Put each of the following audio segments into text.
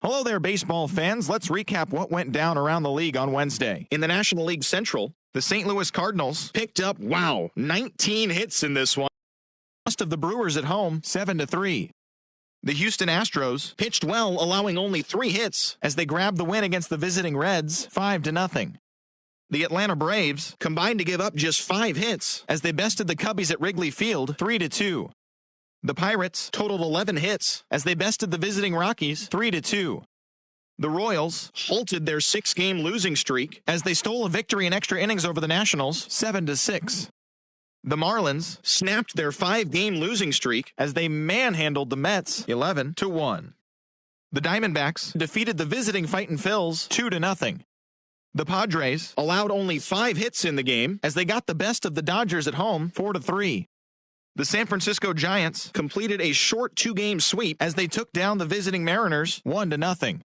Hello there, baseball fans. Let's recap what went down around the league on Wednesday. In the National League Central, the St. Louis Cardinals picked up, 19 hits in this one. Lost of the Brewers at home, 7-3. The Houston Astros pitched well, allowing only 3 hits as they grabbed the win against the visiting Reds, 5-0. The Atlanta Braves combined to give up just 5 hits as they bested the Cubbies at Wrigley Field, 3-2. The Pirates totaled 11 hits as they bested the visiting Rockies 3-2. The Royals halted their 6-game losing streak as they stole a victory in extra innings over the Nationals 7-6. The Marlins snapped their 5-game losing streak as they manhandled the Mets 11-1. The Diamondbacks defeated the visiting Fightin' Phils 2-0. The Padres allowed only 5 hits in the game as they got the best of the Dodgers at home 4-3. The San Francisco Giants completed a short 2-game sweep as they took down the visiting Mariners 1-0.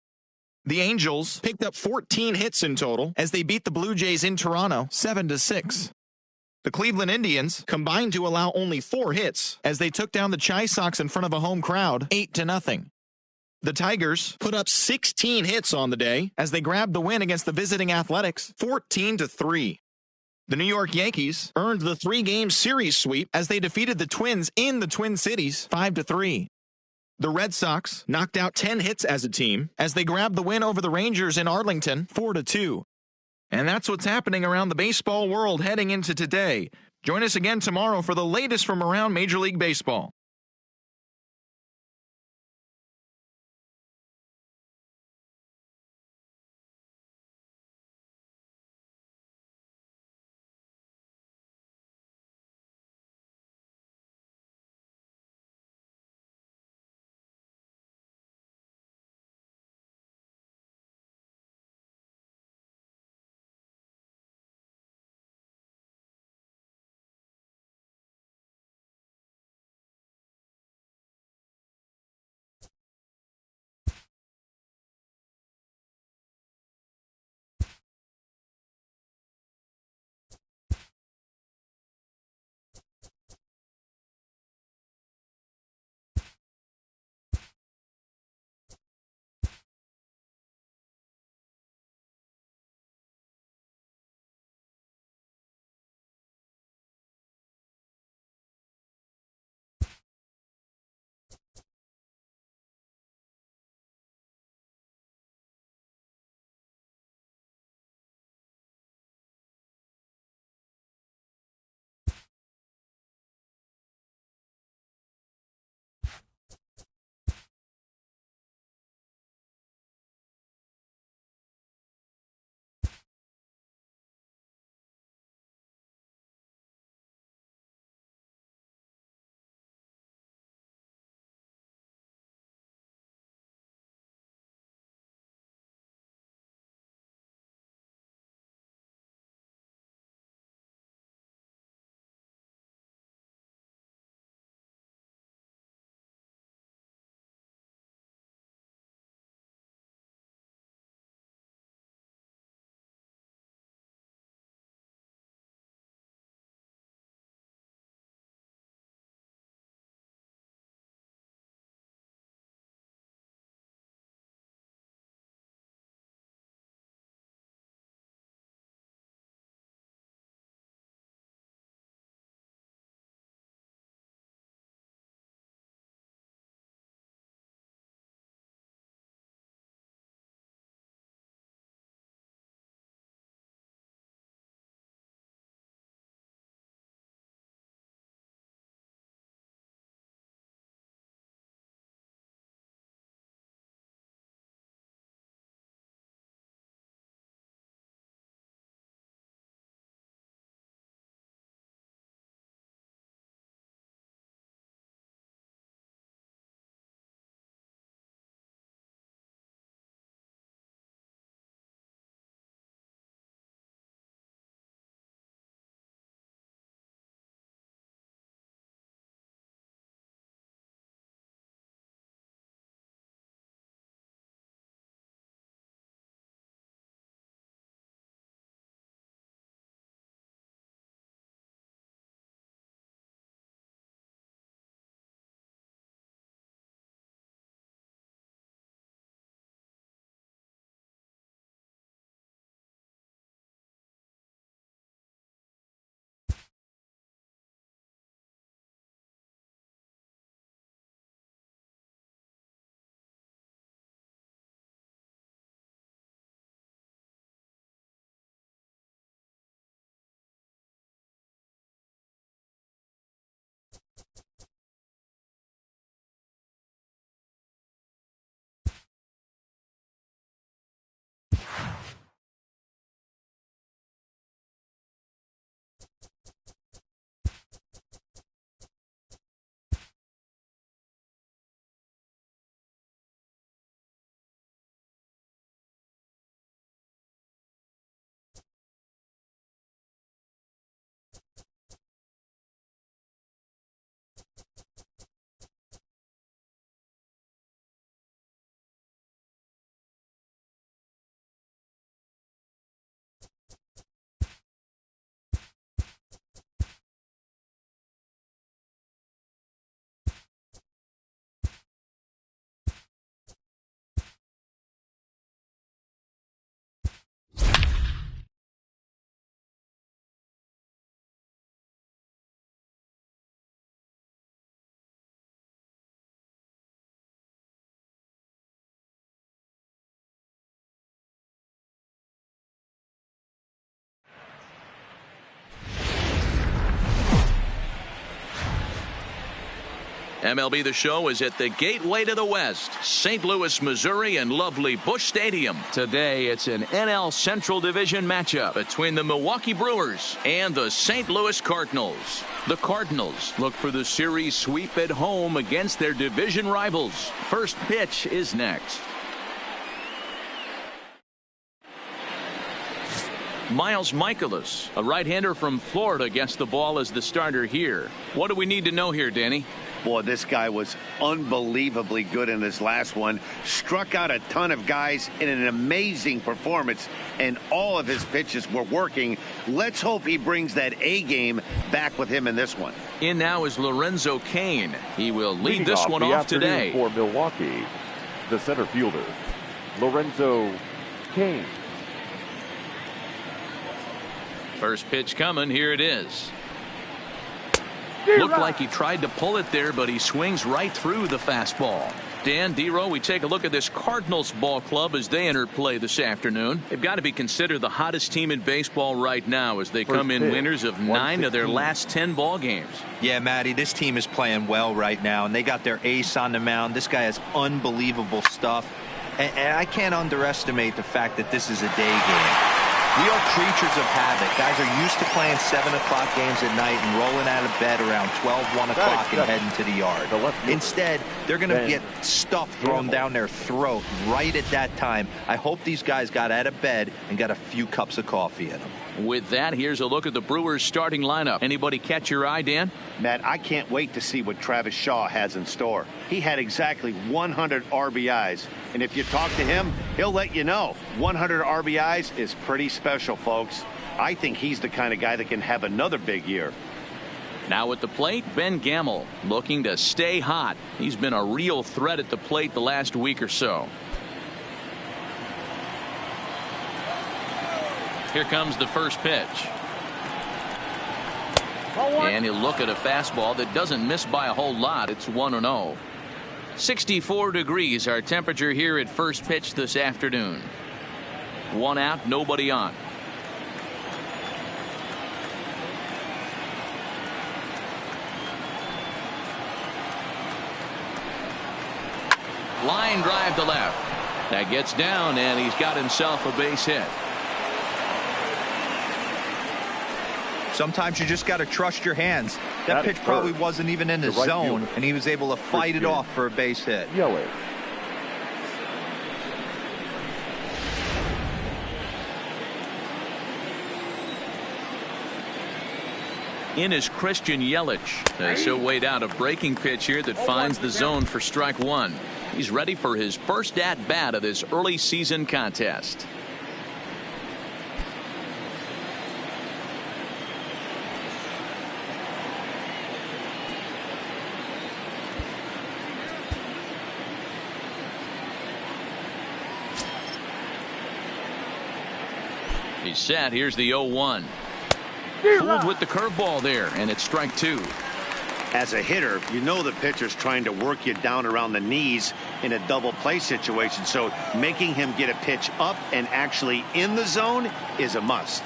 The Angels picked up 14 hits in total as they beat the Blue Jays in Toronto 7-6. The Cleveland Indians combined to allow only 4 hits as they took down the Chi Sox in front of a home crowd 8-0. The Tigers put up 16 hits on the day as they grabbed the win against the visiting Athletics 14-3. The New York Yankees earned the 3-game series sweep as they defeated the Twins in the Twin Cities 5-3. The Red Sox knocked out 10 hits as a team as they grabbed the win over the Rangers in Arlington 4-2. And that's what's happening around the baseball world heading into today. Join us again tomorrow for the latest from around Major League Baseball. MLB The Show is at the gateway to the West, St. Louis, Missouri, and lovely Busch Stadium. Today, it's an NL Central Division matchup between the Milwaukee Brewers and the St. Louis Cardinals. The Cardinals look for the series sweep at home against their division rivals. First pitch is next. Miles Mikolas, a right-hander from Florida, gets the ball as the starter here. What do we need to know here, Danny? Boy, this guy was unbelievably good in this last one. Struck out a ton of guys in an amazing performance, and all of his pitches were working. Let's hope he brings that A game back with him in this one. In now is Lorenzo Cain. He will lead this one off today. For Milwaukee, the center fielder, Lorenzo Cain. First pitch coming. Here it is. Looked like he tried to pull it there, but he swings right through the fastball. Dan, D-Row, we take a look at this Cardinals ball club as they enter play this afternoon. They've got to be considered the hottest team in baseball right now as they come in winners of 9 of their last 10 ball games. Yeah, Matty, this team is playing well right now, and they got their ace on the mound. This guy has unbelievable stuff, and I can't underestimate the fact that this is a day game. We are creatures of habit. Guys are used to playing 7 o'clock games at night and rolling out of bed around 12, 1 o'clock and heading to the yard. Instead, they're going to get stuff thrown down their throat right at that time. I hope these guys got out of bed and got a few cups of coffee in them. With that, here's a look at the Brewers starting lineup. Anybody catch your eye, Dan? Matt, I can't wait to see what Travis Shaw has in store. He had exactly 100 RBIs, and if you talk to him, he'll let you know 100 RBIs is pretty special, folks. I think he's the kind of guy that can have another big year. Now at the plate, Ben Gamel looking to stay hot. He's been a real threat at the plate the last week or so. Here comes the first pitch. And he'll look at a fastball that doesn't miss by a whole lot. It's 1-0. 64 degrees our temperature here at first pitch this afternoon. 1 out, nobody on. Line drive to left. That gets down, and he's got himself a base hit. Sometimes you just got to trust your hands. That pitch probably wasn't even in the zone, and he was able to fight it off for a base hit. Yelich. In is Christian Yelich. So weighed out a breaking pitch here that finds the zone for strike 1. He's ready for his first at bat of this early season contest. He's set. Here's the 0-1. Fooled with the curveball there, and it's strike 2. As a hitter, you know the pitcher's trying to work you down around the knees in a double play situation, so making him get a pitch up and actually in the zone is a must.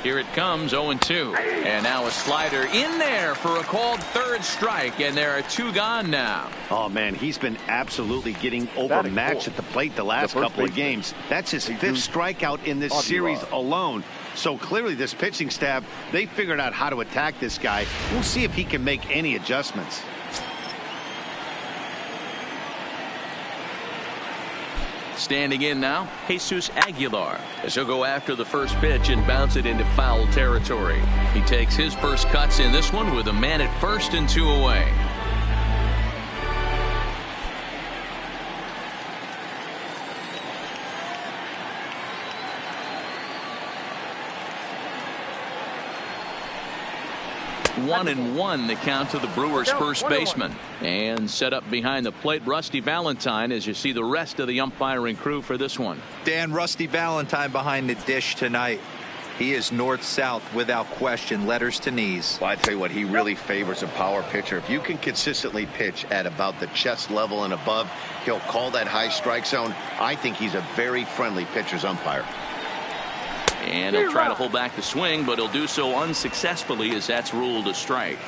Here it comes, 0-2. And now a slider in there for a called third strike, and there are 2 gone now. Oh, man, he's been absolutely getting overmatched at the plate the last couple of games. That's his 5th strikeout in this series alone. So clearly this pitching staff, they figured out how to attack this guy. We'll see if he can make any adjustments. Standing in now, Jesus Aguilar, as he'll go after the first pitch and bounce it into foul territory. He takes his first cuts in this one with a man at first and 2 away. One and 1 the count to the Brewers' first baseman. And set up behind the plate, Rusty Valentine, as you see the rest of the umpiring crew for this one. Dan, Rusty Valentine behind the dish tonight. He is north-south without question, letters to knees. Well, I tell you what, he really favors a power pitcher. If you can consistently pitch at about the chest level and above, he'll call that high strike zone. I think he's a very friendly pitcher's umpire. And he'll try to pull back the swing, but he'll do so unsuccessfully as that's ruled a strike.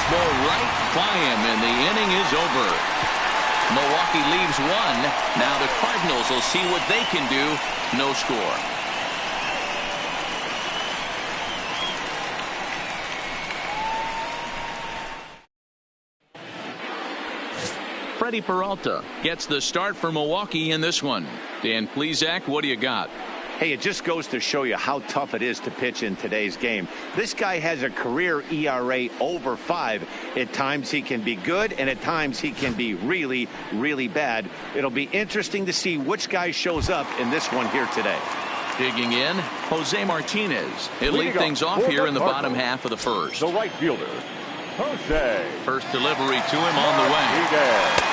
fastball right by him, and the inning is over. Milwaukee leaves one. Now the Cardinals will see what they can do. No score. Freddie Peralta gets the start for Milwaukee in this one. Dan Plesac, what do you got? Hey, it just goes to show you how tough it is to pitch in today's game. This guy has a career ERA over 5. At times he can be good, and at times he can be really, really bad. It'll be interesting to see which guy shows up in this one here today. Digging in, Jose Martinez. He'll lead things off here in the bottom half of the first. The right fielder, Jose. First delivery to him on the way.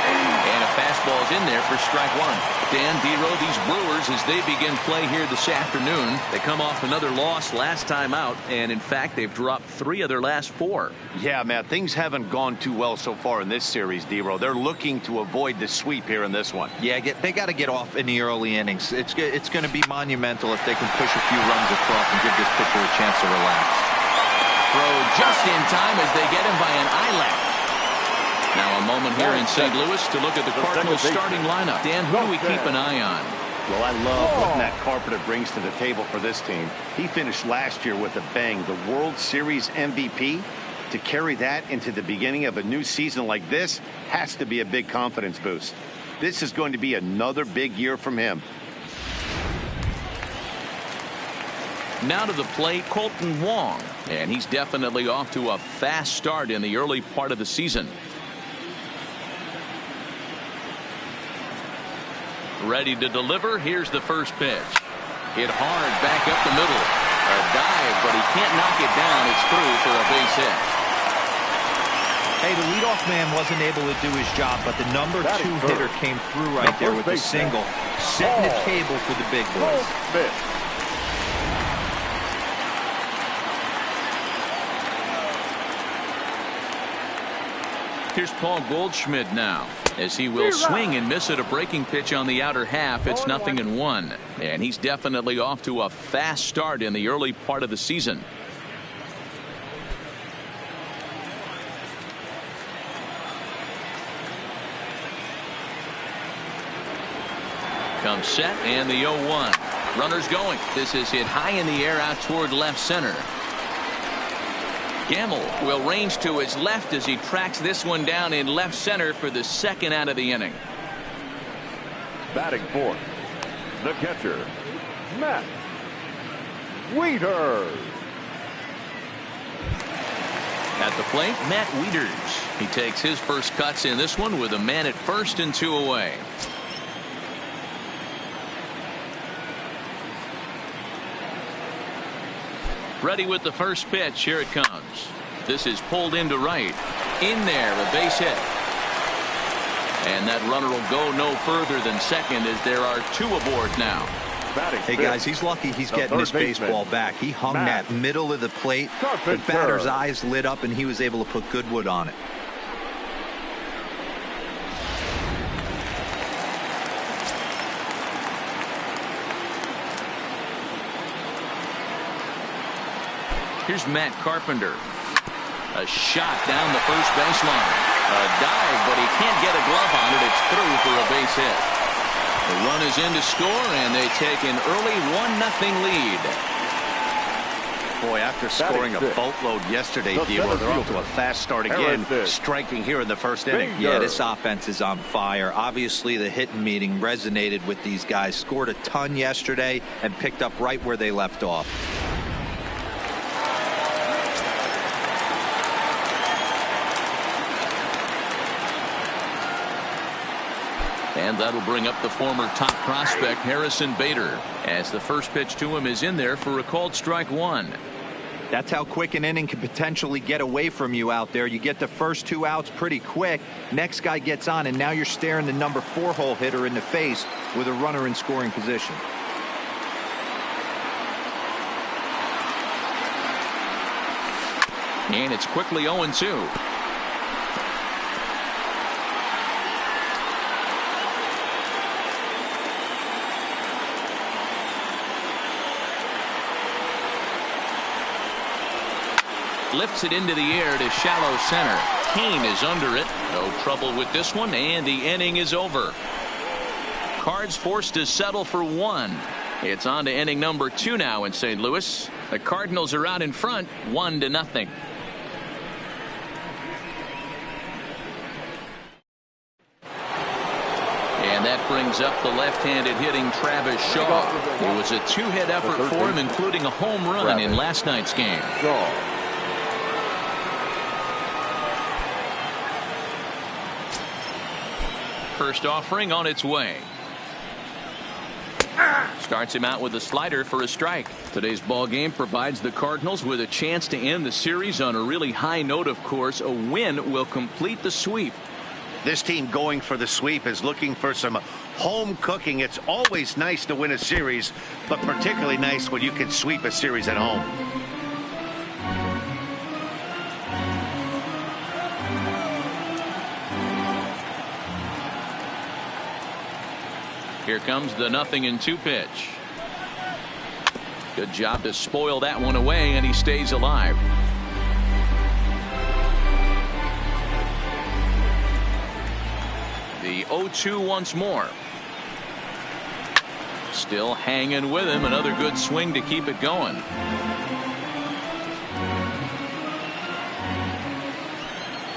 And a fastball is in there for strike one. Dan Dero, these Brewers, as they begin play here this afternoon, they come off another loss last time out, and in fact they've dropped 3 of their last 4. Yeah, Matt, things haven't gone too well so far in this series, Dero. They're looking to avoid the sweep here in this one. Yeah, they got to get off in the early innings. It's going to be monumental if they can push a few runs across and give this pitcher a chance to relax. Throw just in time as they get him by an eyelash. Now a moment here in St. Louis to look at the Cardinals starting lineup. Dan, who do we keep an eye on? Well, I love what Matt Carpenter brings to the table for this team. He finished last year with a bang, the World Series MVP. To carry that into the beginning of a new season like this has to be a big confidence boost. This is going to be another big year from him. Now to the plate, Colton Wong, and he's definitely off to a fast start in the early part of the season. Ready to deliver. Here's the first pitch. Hit hard back up the middle. A dive, but he can't knock it down. It's through for a base hit. Hey, the leadoff man wasn't able to do his job, but the number 2 hitter came through right there with the single, setting the table for the big boys. Here's Paul Goldschmidt now, as he will swing and miss at a breaking pitch on the outer half. It's 0-1, and he's definitely off to a fast start in the early part of the season. Comes set, and the 0-1. Runners going. This is hit high in the air out toward left center. Gamble will range to his left as he tracks this one down in left center for the second out of the inning. Batting fourth, the catcher, Matt Wieters. At the plate, Matt Wieters. He takes his first cuts in this one with a man at first and 2 away. Ready with the first pitch. Here it comes. This is pulled into right. In there, a base hit. And that runner will go no further than second as there are 2 aboard now. Hey, guys, he's lucky he's getting this baseball back. He hung that middle of the plate. The batter's eyes lit up, and he was able to put good wood on it. Here's Matt Carpenter. A shot down the first baseline. A dive, but he can't get a glove on it. It's through for a base hit. The run is in to score, and they take an early 1-0 lead. Boy, after scoring a boatload yesterday, Dero, they're off to a fast start again, striking here in the first inning. Yeah, this offense is on fire. Obviously, the hitting meeting resonated with these guys. Scored a ton yesterday and picked up right where they left off. And that'll bring up the former top prospect Harrison Bader, as the first pitch to him is in there for a called strike 1. That's how quick an inning can potentially get away from you out there. You get the first 2 outs pretty quick. Next guy gets on, and now you're staring the number 4 hole hitter in the face with a runner in scoring position. And it's quickly 0-2. Lifts it into the air to shallow center. Kane is under it. No trouble with this one, and the inning is over. Cards forced to settle for one. It's on to inning number 2 now in St. Louis. The Cardinals are out in front, 1-0. And that brings up the left-handed hitting Travis Shaw. It was a 2-hit effort for him, including a home run in last night's game. First offering on its way. Starts him out with a slider for a strike. Today's ball game provides the Cardinals with a chance to end the series on a really high note, of course. A win will complete the sweep. This team going for the sweep is looking for some home cooking. It's always nice to win a series, but particularly nice when you can sweep a series at home. Here comes the 0-2 pitch. Good job to spoil that one away, and he stays alive. The 0-2 once more. Still hanging with him. Another good swing to keep it going.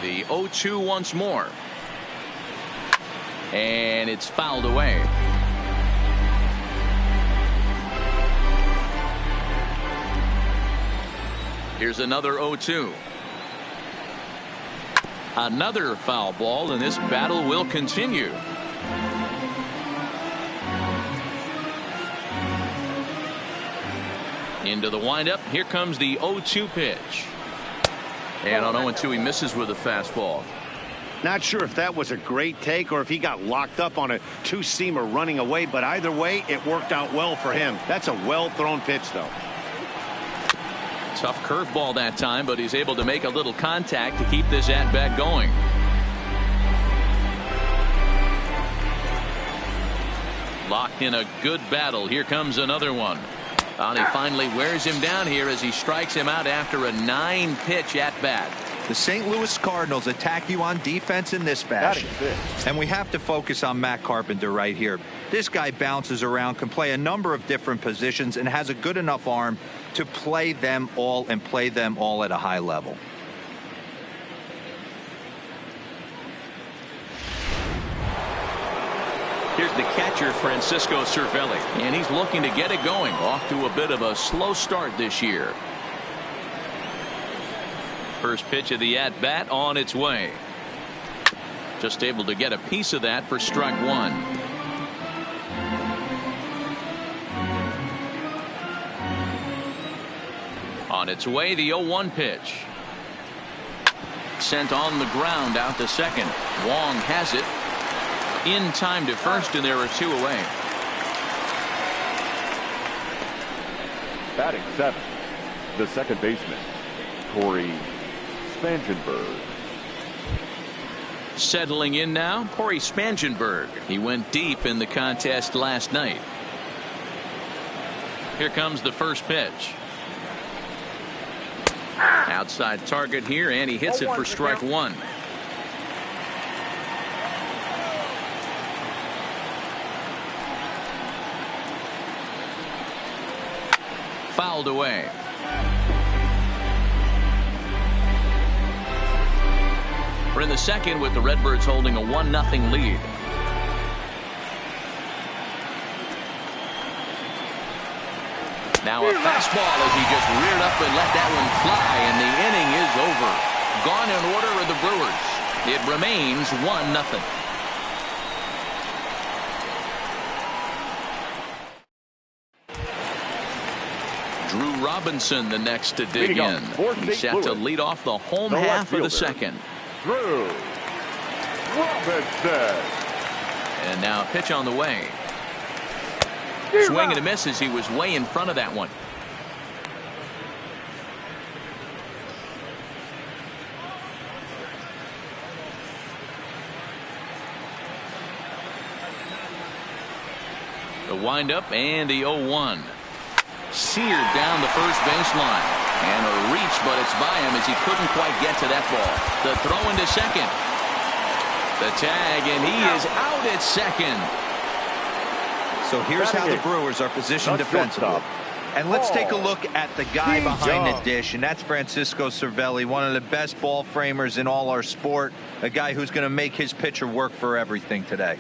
The 0-2 once more. And it's fouled away. Here's another 0-2. Another foul ball, and this battle will continue. Into the windup. Here comes the 0-2 pitch. And on 0-2, he misses with a fastball. Not sure if that was a great take or if he got locked up on a two-seamer running away, but either way, it worked out well for him. That's a well-thrown pitch, though. Tough curveball that time, but he's able to make a little contact to keep this at-bat going. Locked in a good battle. Here comes another one. And he finally wears him down here as he strikes him out after a 9-pitch at-bat. The St. Louis Cardinals attack you on defense in this fashion. And we have to focus on Matt Carpenter right here. This guy bounces around, can play a number of different positions, and has a good enough arm to play them all and play them all at a high level. Here's the catcher, Francisco Cervelli, and he's looking to get it going. Off to a bit of a slow start this year. First pitch of the at-bat on its way. Just able to get a piece of that for strike one. On its way, the 0-1 pitch. Sent on the ground out to second. Wong has it. In time to first, and there are 2 away. Batting 7, the second baseman, Corey Spangenberg. Settling in now, Corey Spangenberg. He went deep in the contest last night. Here comes the first pitch. Outside target here, and he hits it for strike one. Fouled away. We're in the second with the Redbirds holding a 1-0 lead. Now a fastball as he just reared up and let that one fly, and the inning is over. Gone in order are the Brewers. It remains 1-0. Drew Robinson the next to dig in. He's set to lead off the home half of the second. Drew Robinson. And now a pitch on the way. Swing and a miss as he was way in front of that one. The windup and the 0-1. seared down the first baseline. And a reach, but it's by him as he couldn't quite get to that ball. The throw into second. The tag, and he is out at second. So here's how the Brewers are positioned defensively. And let's take a look at the guy behind the dish, and that's Francisco Cervelli, one of the best ball framers in all our sport, a guy who's going to make his pitcher work for everything today.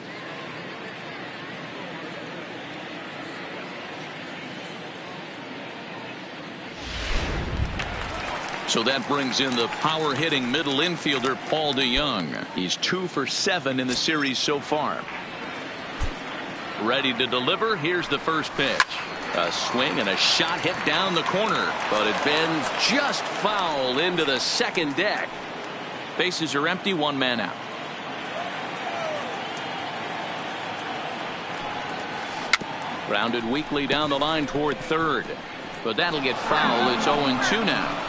So that brings in the power-hitting middle infielder Paul DeJong. He's 2 for 7 in the series so far. Ready to deliver. Here's the first pitch. A swing and a shot hit down the corner, but it bends just foul into the second deck. Bases are empty, 1 man out. Grounded weakly down the line toward third, but that'll get foul. It's 0-2 now.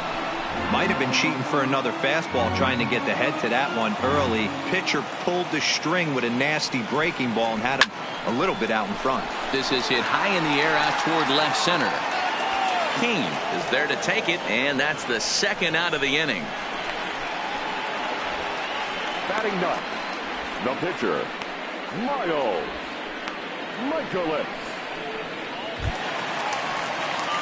Might have been cheating for another fastball, trying to get the head to that one early. Pitcher pulled the string with a nasty breaking ball and had him a little bit out in front. This is hit high in the air out toward left center. Kane is there to take it, and that's the second out of the inning. Batting ninth, the pitcher, Michaelis.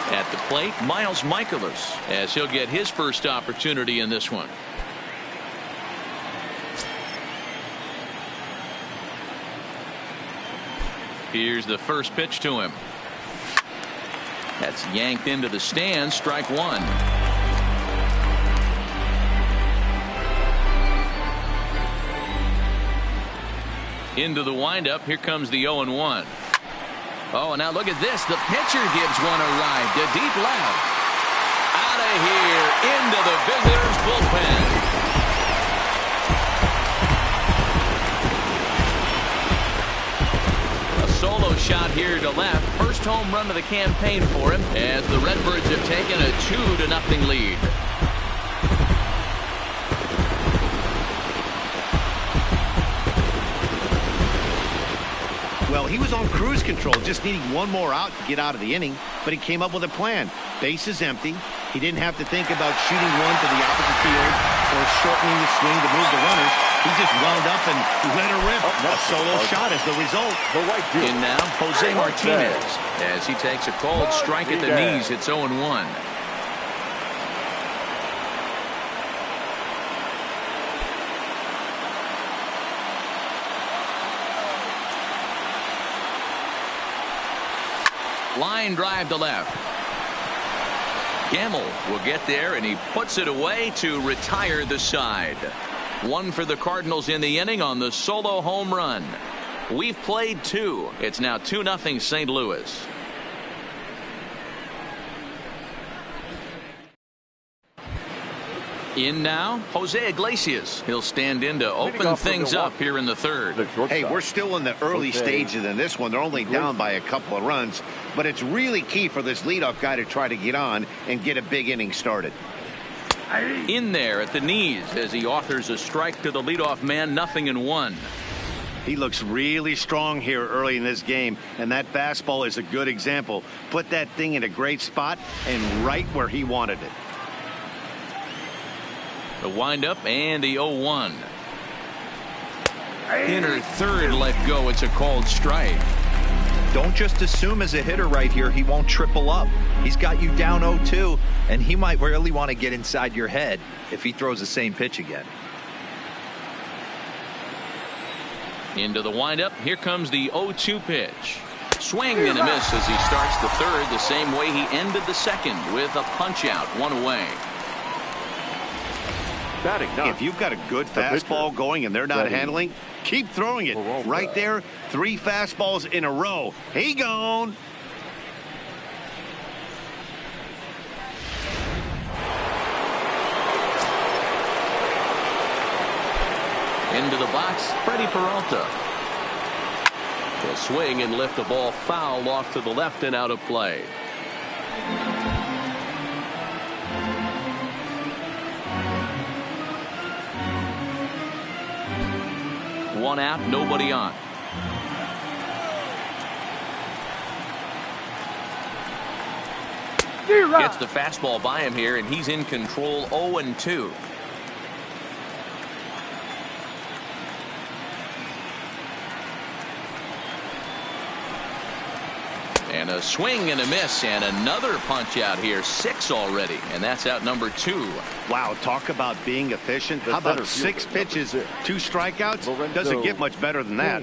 At the plate, Miles Michaelis, as he'll get his first opportunity in this one. Here's the first pitch to him. That's yanked into the stands. Strike 1. Into the windup. Here comes the 0-1. Oh, and now look at this. The pitcher gives one a ride to deep left. Out of here into the visitors' bullpen. A solo shot here to left. First home run of the campaign for him as the Redbirds have taken a 2-0 lead. Well, he was on cruise control, just needing one more out to get out of the inning, but he came up with a plan. Bases empty. He didn't have to think about shooting one to the opposite field or shortening the swing to move the runners. He just wound up and let her rip. A solo shot is the result. In now, Jose Martinez, as he takes a cold strike at the knees. It's 0-1. Line drive to left. Gamble will get there, and he puts it away to retire the side. 1 for the Cardinals in the inning on the solo home run. We've played 2. It's now 2-0 St. Louis. In now, Jose Iglesias. He'll stand in to open things up here in the third. Hey, we're still in the early stages in this one. They're only down by a couple of runs, but it's really key for this leadoff guy to try to get on and get a big inning started. In there at the knees as he offers a strike to the leadoff man. 0-1. He looks really strong here early in this game, and that fastball is a good example. Put that thing in a great spot and right where he wanted it. The windup and the 0-1. Inner third let go. It's a called strike. Don't just assume as a hitter right here he won't triple up. He's got you down 0-2, and he might really want to get inside your head if he throws the same pitch again. Into the windup. Here comes the 0-2 pitch. Swing and a miss as he starts the third the same way he ended the second, with a punch out, 1 away. If you've got a good fastball going and they're not handling, keep throwing it. Right there, 3 fastballs in a row. He gone. Into the box, Freddie Peralta. He'll swing and lift the ball foul off to the left and out of play. One out, nobody on. Gets the fastball by him here, and he's in control 0-2. And a swing and a miss, and another punch out here. 6 already, and that's out number 2. Wow, talk about being efficient. How about 6 pitches, 2 strikeouts? Doesn't get much better than that.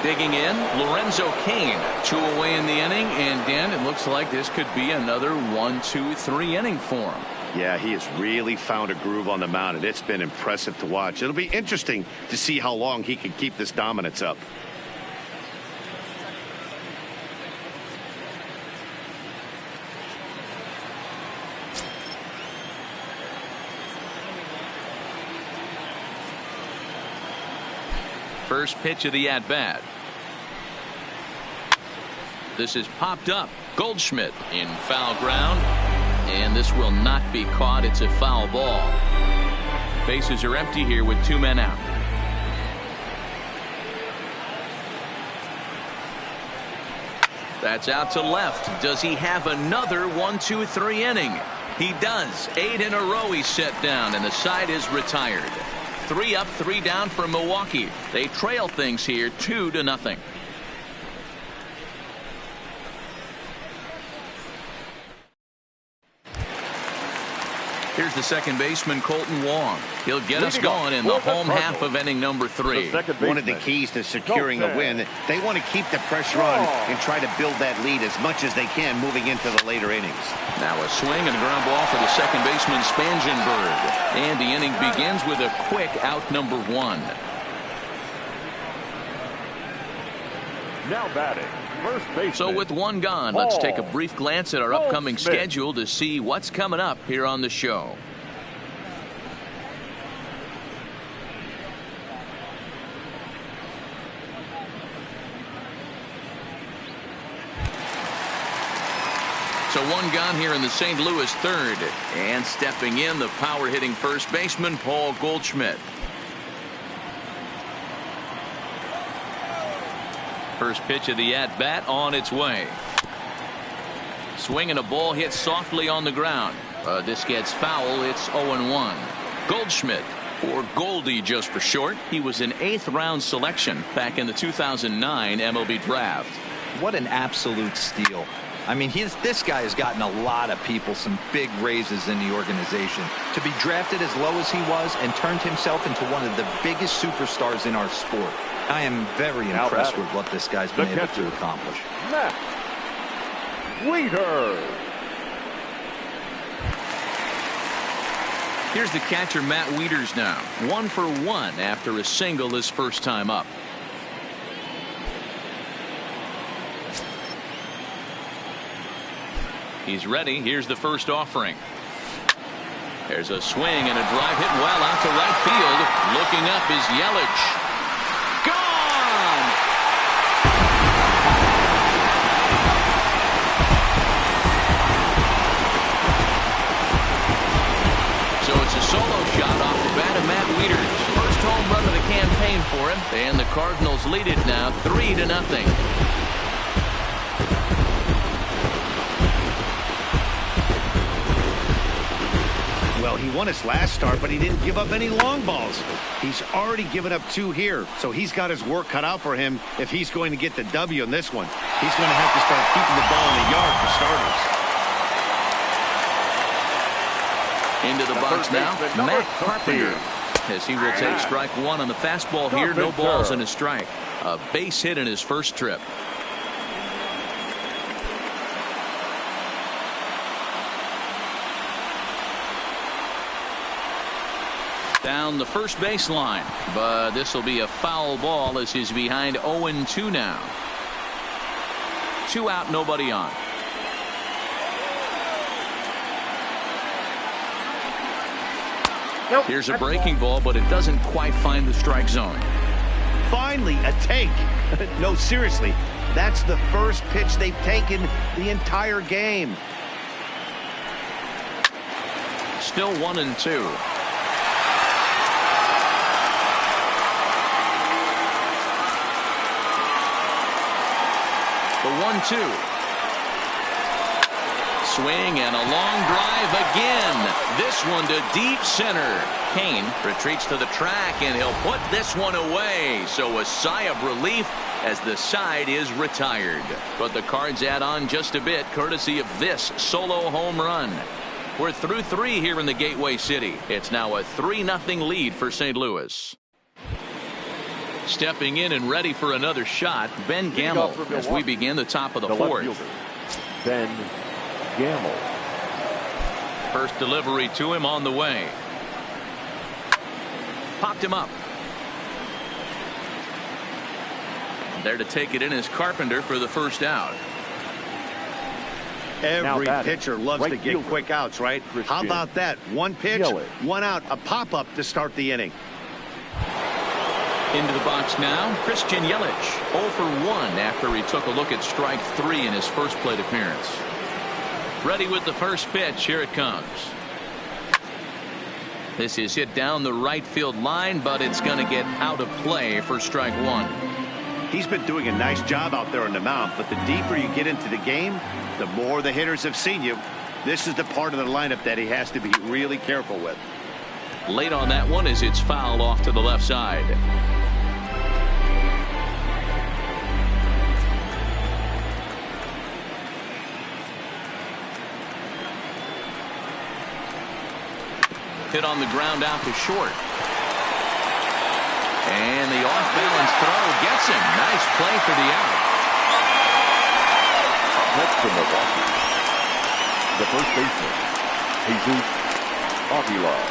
Digging in, Lorenzo Cain. 2 away in the inning, and Dan, it looks like this could be another 1-2-3 inning for him. Yeah, he has really found a groove on the mound, and it's been impressive to watch. It'll be interesting to see how long he can keep this dominance up. First pitch of the at-bat. This is popped up. Goldschmidt in foul ground. And this will not be caught. It's a foul ball. Bases are empty here with 2 men out. That's out to left. Does he have another 1-2-3 inning? He does. 8 in a row he's set down, and the side is retired. 3 up, 3 down for Milwaukee. They trail things here 2-0. Here's the second baseman, Colton Wong. He'll get us going in the home half of inning number 3. One of the keys to securing a win, they want to keep the pressure on and try to build that lead as much as they can moving into the later innings. Now a swing and a ground ball for the second baseman, Spangenberg. And the inning begins with a quick out number 1. Now batting, first baseman. So with 1 gone, let's take a brief glance at our upcoming schedule to see what's coming up here on the show. So 1 gone here in the St. Louis third. And stepping in, the power-hitting first baseman, Paul Goldschmidt. First pitch of the at-bat on its way. Swinging a ball hit softly on the ground. This gets foul. It's 0-1. Goldschmidt, or Goldie just for short. He was an 8th-round selection back in the 2009 MLB draft. What an absolute steal. I mean, this guy has gotten a lot of people some big raises in the organization. To be drafted as low as he was and turned himself into one of the biggest superstars in our sport. I am very impressed with what this guy's been able to accomplish. Matt Wieters. Here's the catcher, Matt Wieters now. 1 for 1 after a single his first time up. He's ready. Here's the first offering. There's a swing and a drive hit well out to right field. Looking up is Yelich. Gone! So it's a solo shot off the bat of Matt Wieters. First home run of the campaign for him. And the Cardinals lead it now 3-0. Well, he won his last start, but he didn't give up any long balls. He's already given up 2 here, so he's got his work cut out for him if he's going to get the W in this one. He's going to have to start keeping the ball in the yard for starters. Into the box now, Matt Carpenter, as he will take strike 1 on the fastball here. No balls and a strike. A base hit in his first trip. Down the first baseline, but this will be a foul ball as he's behind 0-2 now. 2 out, nobody on. Nope. Here's a breaking ball, but it doesn't quite find the strike zone. Finally, a take. No, seriously, that's the first pitch they've taken the entire game. Still 1-2. The 1-2. swing and a long drive again. This one to deep center. Kane retreats to the track, and he'll put this one away. So a sigh of relief as the side is retired. But the Cards add on just a bit, courtesy of this solo home run. We're through 3 here in the Gateway City. It's now a 3-0 lead for St. Louis. Stepping in and ready for another shot, Ben Gamble, as we begin the top of the 4th. Ben Gamble. First delivery to him on the way. Popped him up. There to take it in is Carpenter for the first out. Every pitcher loves to get quick outs, right? How about that? One pitch, one out, a pop-up to start the inning. Into the box now, Christian Yelich, 0 for 1 after he took a look at strike 3 in his first plate appearance. Ready with the first pitch. Here it comes. This is hit down the right field line, but it's going to get out of play for strike 1. He's been doing a nice job out there on the mound, but the deeper you get into the game, the more the hitters have seen you. This is the part of the lineup that he has to be really careful with. Late on that one as it's fouled off to the left side. Hit on the ground out to short. And the off-balance throw gets him. Nice play for the out. Next to Milwaukee, the first baseman, Jesus Aguilar.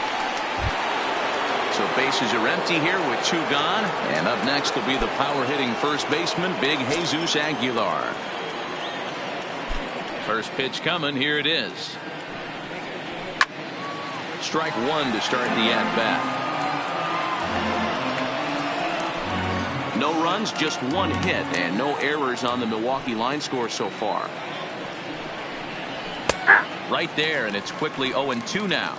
So bases are empty here with 2 gone. And up next will be the power-hitting first baseman, Big Jesus Aguilar. First pitch coming. Here it is. Strike 1 to start the at-bat. No runs, just 1 hit, and no errors on the Milwaukee line score so far. Right there, and it's quickly 0-2 now.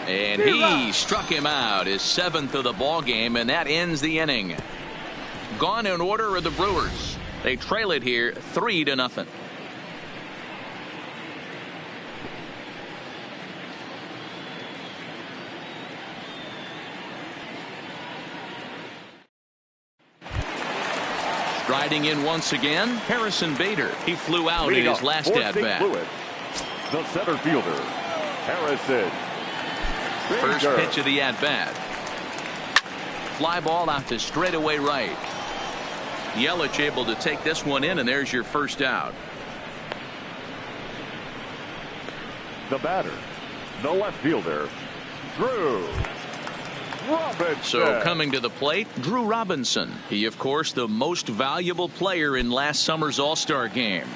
And he struck him out, his 7th of the ball game, and that ends the inning. Gone in order are the Brewers. They trail it here 3-0. Striding in once again, Harrison Bader. He flew out in his last at-bat. The center fielder, Harrison Bader. First pitch of the at-bat. Fly ball out to straightaway right. Yelich able to take this one in, and there's your first out. The batter, the left fielder, Drew Robinson. So coming to the plate, Drew Robinson. He, of course, the most valuable player in last summer's All-Star game.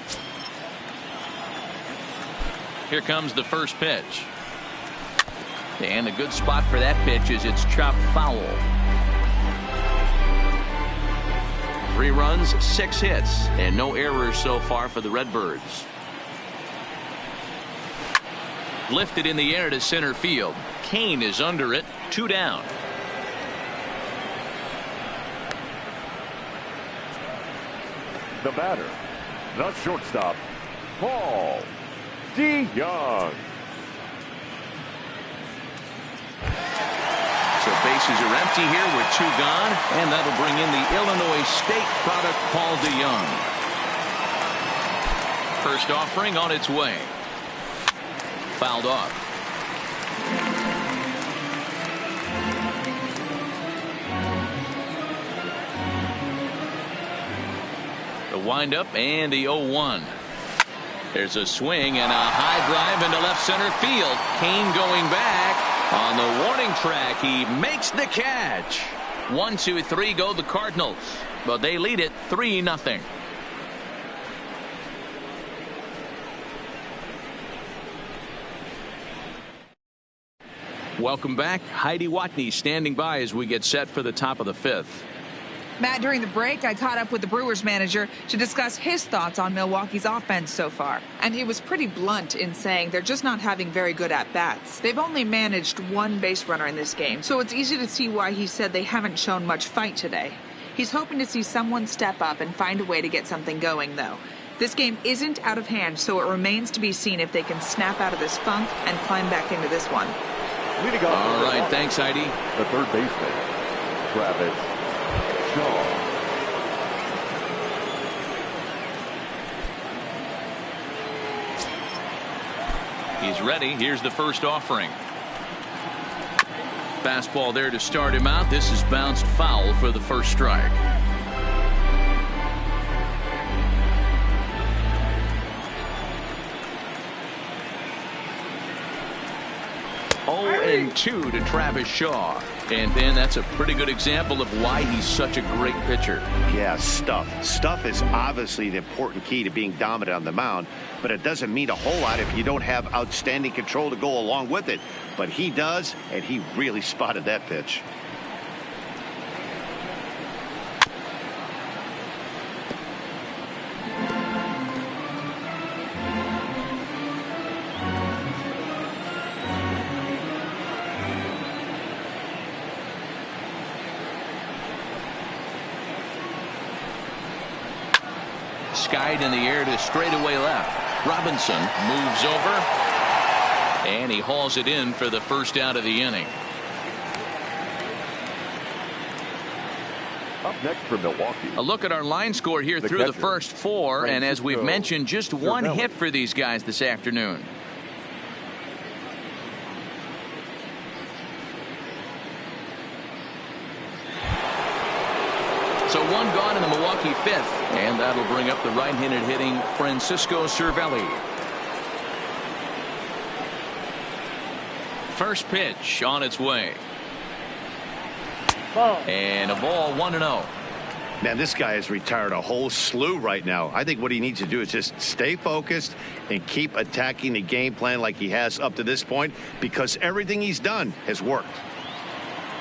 Here comes the first pitch. And a good spot for that pitch is it's chopped foul. 3 runs, 6 hits, and no errors so far for the Redbirds. Lifted in the air to center field. Kane is under it, 2 down. The batter, the shortstop, Paul DeYoung. So bases are empty here with 2 gone, and that'll bring in the Illinois State product, Paul DeYoung. First offering on its way. Fouled off. The windup and the 0-1. There's a swing and a high drive into left center field. Kane going back. On the warning track, he makes the catch. 1, 2, 3 go the Cardinals, but they lead it 3-0. Welcome back. Heidi Watney standing by as we get set for the top of the 5th. Matt, during the break, I caught up with the Brewers manager to discuss his thoughts on Milwaukee's offense so far. And he was pretty blunt in saying they're just not having very good at-bats. They've only managed one base runner in this game, so it's easy to see why he said they haven't shown much fight today. He's hoping to see someone step up and find a way to get something going, though. This game isn't out of hand, so it remains to be seen if they can snap out of this funk and climb back into this one. All right, thanks, Heidi. The third baseman, Travis Shaw. He's ready. Here's the first offering. Fastball there to start him out. This is bounced foul for the first strike. 0-2 to Travis Shaw. And Ben, that's a pretty good example of why he's such a great pitcher. Yeah, stuff. Stuff is obviously the important key to being dominant on the mound, but it doesn't mean a whole lot if you don't have outstanding control to go along with it. But he does, and he really spotted that pitch. Skied in the air to straightaway left. Robinson moves over, and he hauls it in for the first out of the inning. Up next for Milwaukee. A look at our line score here through the first four, and as we've mentioned, just one hit for these guys this afternoon. So one gone in the Milwaukee fifth, and that'll bring up the right-handed hitting Francisco Cervelli. First pitch on its way. And a ball, 1-0. Man, this guy has retired a whole slew right now. I think what he needs to do is just stay focused and keep attacking the game plan like he has up to this point, because everything he's done has worked.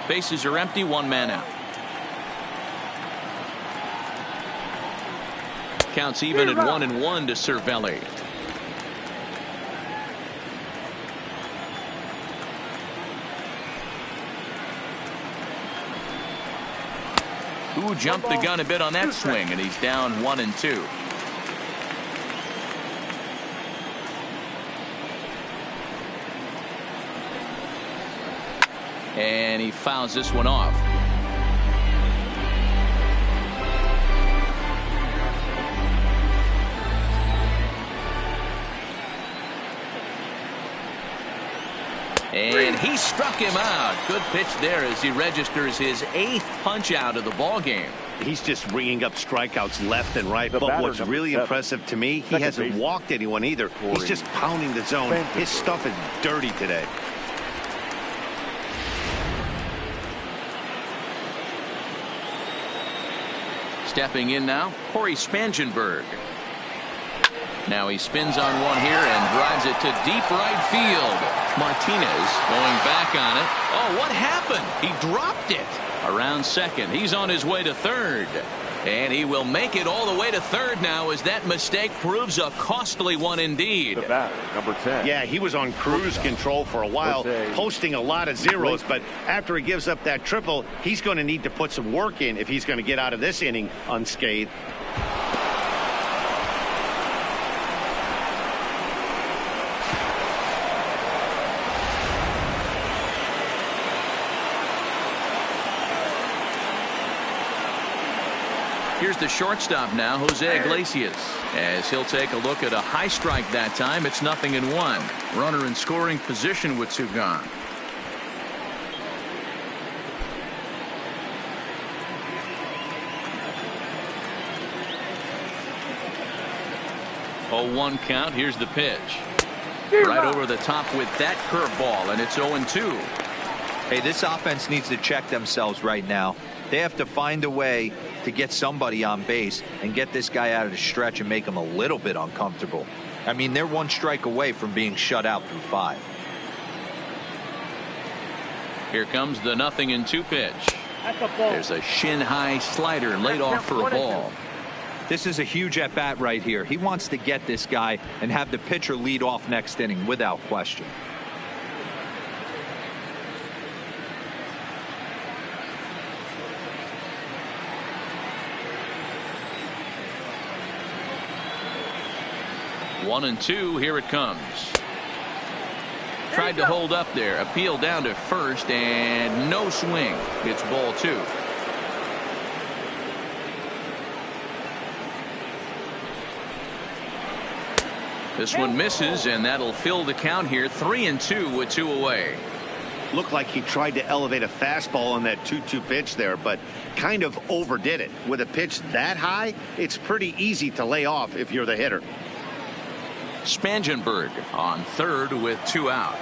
Bases are empty, one man out. Counts even at 1-1 to Cervelli. Who jumped the gun a bit on that swing, and he's down 1-2. And he fouls this one off. And he struck him out. Good pitch there as he registers his 8th punch out of the ball game. He's just ringing up strikeouts left and right. But what's really impressive to me, he hasn't walked anyone either. He's just pounding the zone. His stuff is dirty today. Stepping in now, Corey Spangenberg. Now he spins on one here and drives it to deep right field. Martinez going back on it. Oh, what happened? He dropped it. Around second. He's on his way to third. And he will make it all the way to third now as that mistake proves a costly one indeed. The batter, number 10. Yeah, he was on cruise control for a while, posting a lot of zeros, but after he gives up that triple, he's going to need to put some work in if he's going to get out of this inning unscathed. Here's the shortstop now, Jose Iglesias, as he'll take a look at a high strike that time. It's 0-1. Runner in scoring position with two gone. Oh, 1 count. Here's the pitch. Right over the top with that curveball, and it's 0-2. Hey, this offense needs to check themselves right now. They have to find a way to get somebody on base and get this guy out of the stretch and make him a little bit uncomfortable. I mean, they're 1 strike away from being shut out through 5. Here comes the 0-2 pitch. There's a shin-high slider laid off for a ball. This is a huge at-bat right here. He wants to get this guy and have the pitcher lead off next inning without question. One and two, here it comes. Tried to hold up there, appeal down to first, and no swing. It's ball two. This one misses, and that'll fill the count here. 3-2 with two away. Looked like he tried to elevate a fastball on that 2-2 pitch there, but kind of overdid it. With a pitch that high, it's pretty easy to lay off if you're the hitter. Spangenberg on third with two out.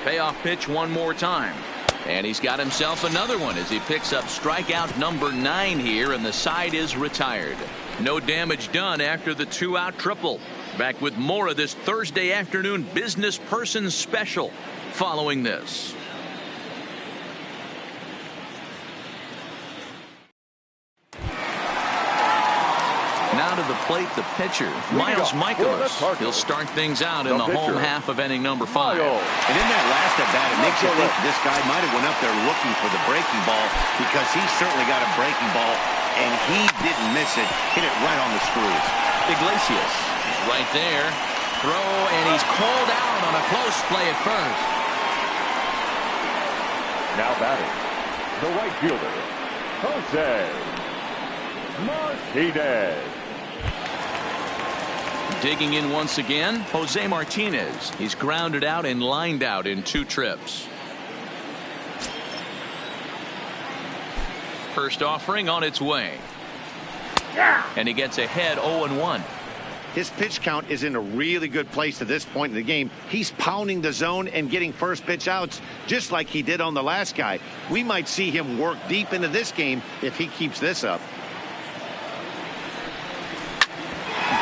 Payoff pitch one more time. And he's got himself another one as he picks up strikeout number 9 here, and the side is retired. No damage done after the 2-out triple. Back with more of this Thursday afternoon business person special following this. Now to the plate, the pitcher, Miles Michaelis. He'll start things out in the home half of inning number 5. And in that last at bat, it makes you think this guy might have went up there looking for the breaking ball, because he's certainly got a breaking ball, and he didn't miss it. Hit it right on the screws. Iglesias right there. Throw, and he's called out on a close play at first. Now batting, the right fielder, Jose Martinez. Digging in once again, Jose Martinez. He's grounded out and lined out in 2 trips. First offering on its way. And he gets ahead 0-1. His pitch count is in a really good place at this point in the game. He's pounding the zone and getting first pitch outs just like he did on the last guy. We might see him work deep into this game if he keeps this up.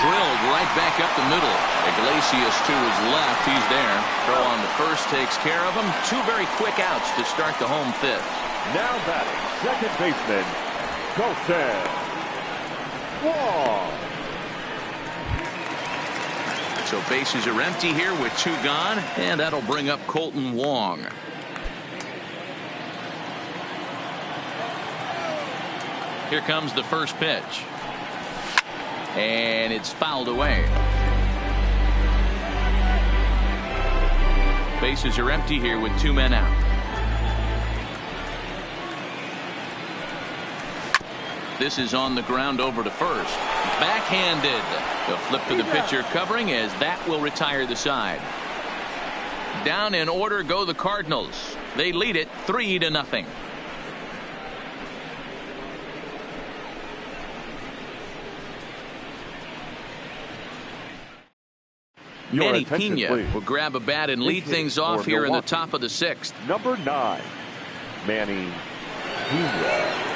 Drilled right back up the middle. Iglesias to his left. He's there. Throw on the first takes care of him. 2 very quick outs to start the home 5th. Now batting, second baseman, Colton Wong. So bases are empty here with 2 gone, and that'll bring up Colton Wong. Here comes the first pitch. And it's fouled away. Bases are empty here with 2 men out. This is on the ground over to first. Backhanded. The flip to the pitcher covering, as that will retire the side. Down in order go the Cardinals. They lead it 3-0. Manny Pena will grab a bat and lead things off here in the top of the 6th. Number 9, Manny Pena.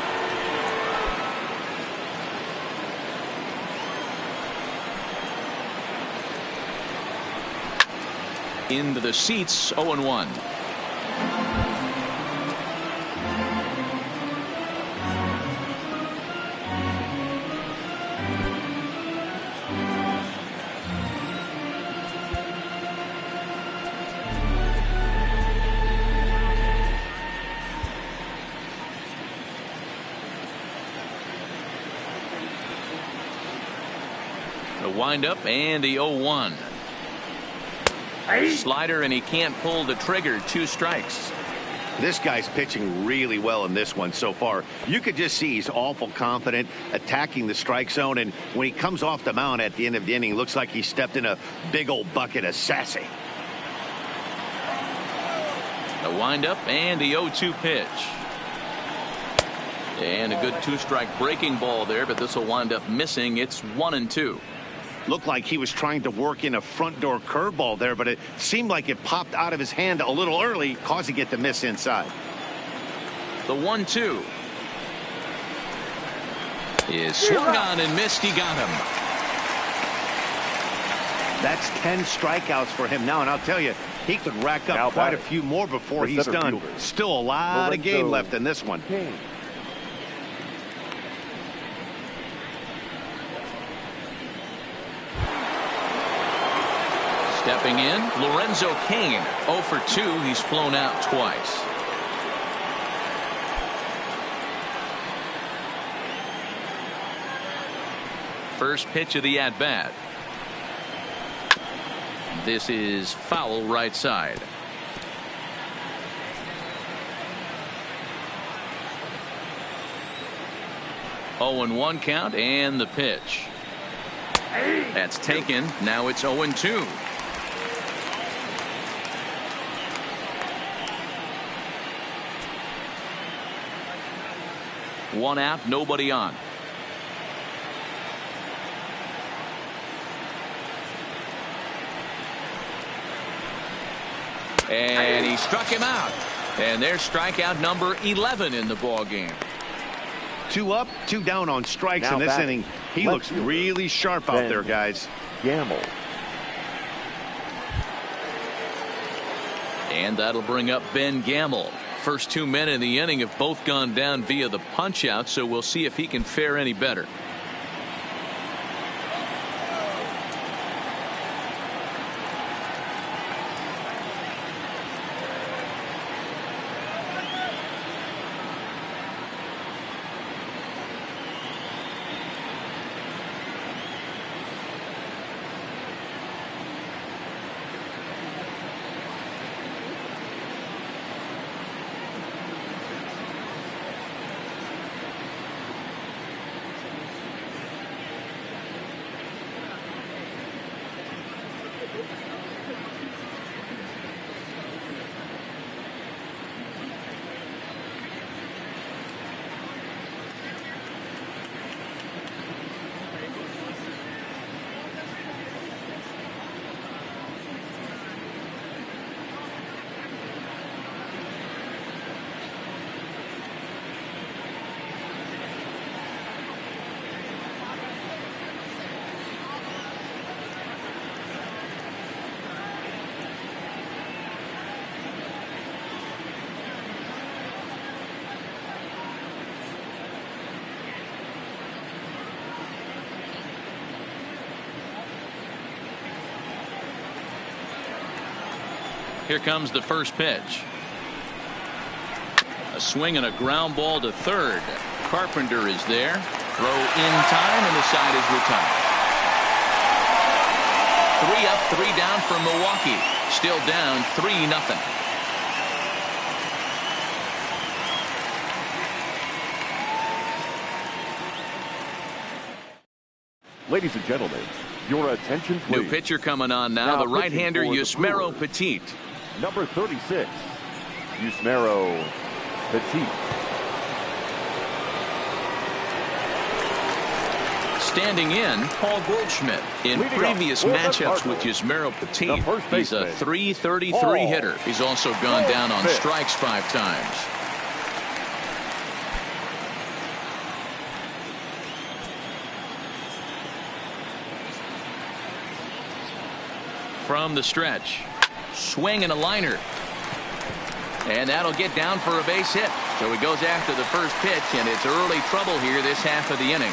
Into the seats, 0-1. The windup and the 0-1. Slider, and he can't pull the trigger. 2 strikes. This guy's pitching really well in this one so far. You could just see he's awful confident attacking the strike zone, and when he comes off the mound at the end of the inning, looks like he stepped in a big old bucket of sassy. The windup and the 0-2 pitch. And a good 2-strike breaking ball there, but this will wind up missing. It's 1-2. Looked like he was trying to work in a front door curveball there, but it seemed like it popped out of his hand a little early, causing it to miss inside. The 1-2 is swung on and missed. He got him. That's 10 strikeouts for him now, and I'll tell you, he could rack up quite a few more before he's done. Still a lot of game left in this one. Stepping in, Lorenzo Cain. 0 for 2. He's flown out twice. First pitch of the at-bat. This is foul right side. Oh, 0-1 count and the pitch. That's taken. Now it's 0-2. One out, nobody on. And he struck him out. And there's strikeout number 11 in the ball game. 2 up, 2 down on strikes in this inning. He looks really sharp out there, guys. Gamble. And that'll bring up Ben Gamble. First 2 men in the inning have both gone down via the punch out, so we'll see if he can fare any better. Here comes the first pitch. A swing and a ground ball to third. Carpenter is there. Throw in time, and the side is retired. 3 up, 3 down for Milwaukee. Still down 3-0. Ladies and gentlemen, your attention please. New pitcher coming on now, the right-hander Yusmeiro Petit. Number 36, Yusmeiro Petit. Standing in, Paul Goldschmidt. In previous matchups with Yusmeiro Petit, he's a .333 hitter. He's also gone down on strikes 5 times. From the stretch, swing and a liner, and that'll get down for a base hit. So he goes after the first pitch, and it's early trouble here this half of the inning.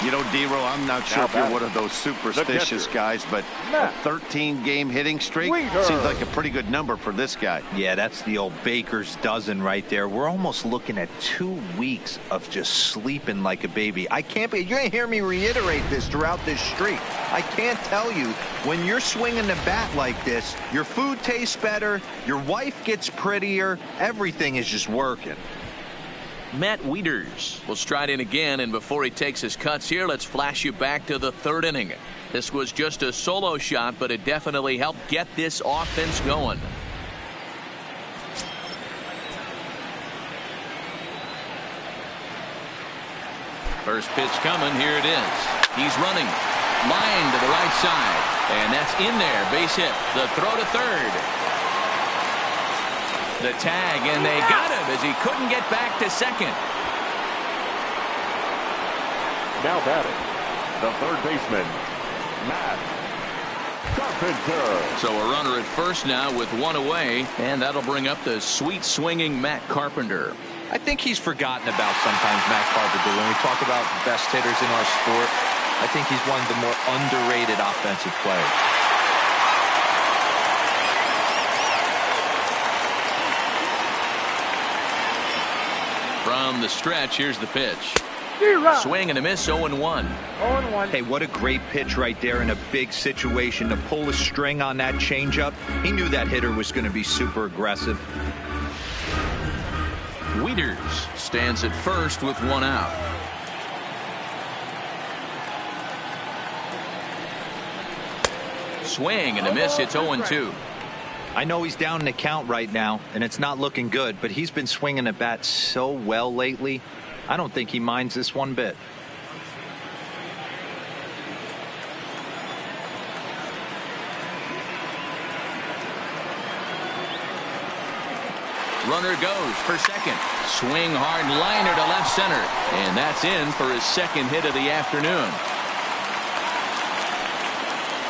You know, D-Row, I'm not sure if you're one of those superstitious guys, but a 13-game hitting streak seems like a pretty good number for this guy. Yeah, that's the old baker's dozen right there. We're almost looking at 2 weeks of just sleeping like a baby. I can't be. You're going to hear me reiterate this throughout this streak. I can't tell you, when you're swinging the bat like this, your food tastes better, your wife gets prettier, everything is just working. Matt Wieters will stride in again, and before he takes his cuts here, let's flash you back to the 3rd inning. This was just a solo shot, but it definitely helped get this offense going. First pitch coming. Here it is. He's running. Line to the right side. And that's in there. Base hit. The throw to third. The tag, and they got him as he couldn't get back to second. Now batting, the third baseman, Matt Carpenter. So a runner at first now with one away, and that'll bring up the sweet swinging Matt Carpenter. I think he's forgotten about sometimes, Matt Carpenter. When we talk about the best hitters in our sport, I think he's one of the more underrated offensive players. From the stretch, here's the pitch. Swing and a miss, 0-1. Hey, what a great pitch right there in a big situation to pull a string on that changeup. He knew that hitter was going to be super aggressive. Wieters stands at first with one out. Swing and a miss, it's 0-2. I know he's down in the count right now, and it's not looking good, but he's been swinging the bat so well lately. I don't think he minds this one bit. Runner goes for second. Swing hard liner to left center. And that's in for his second hit of the afternoon.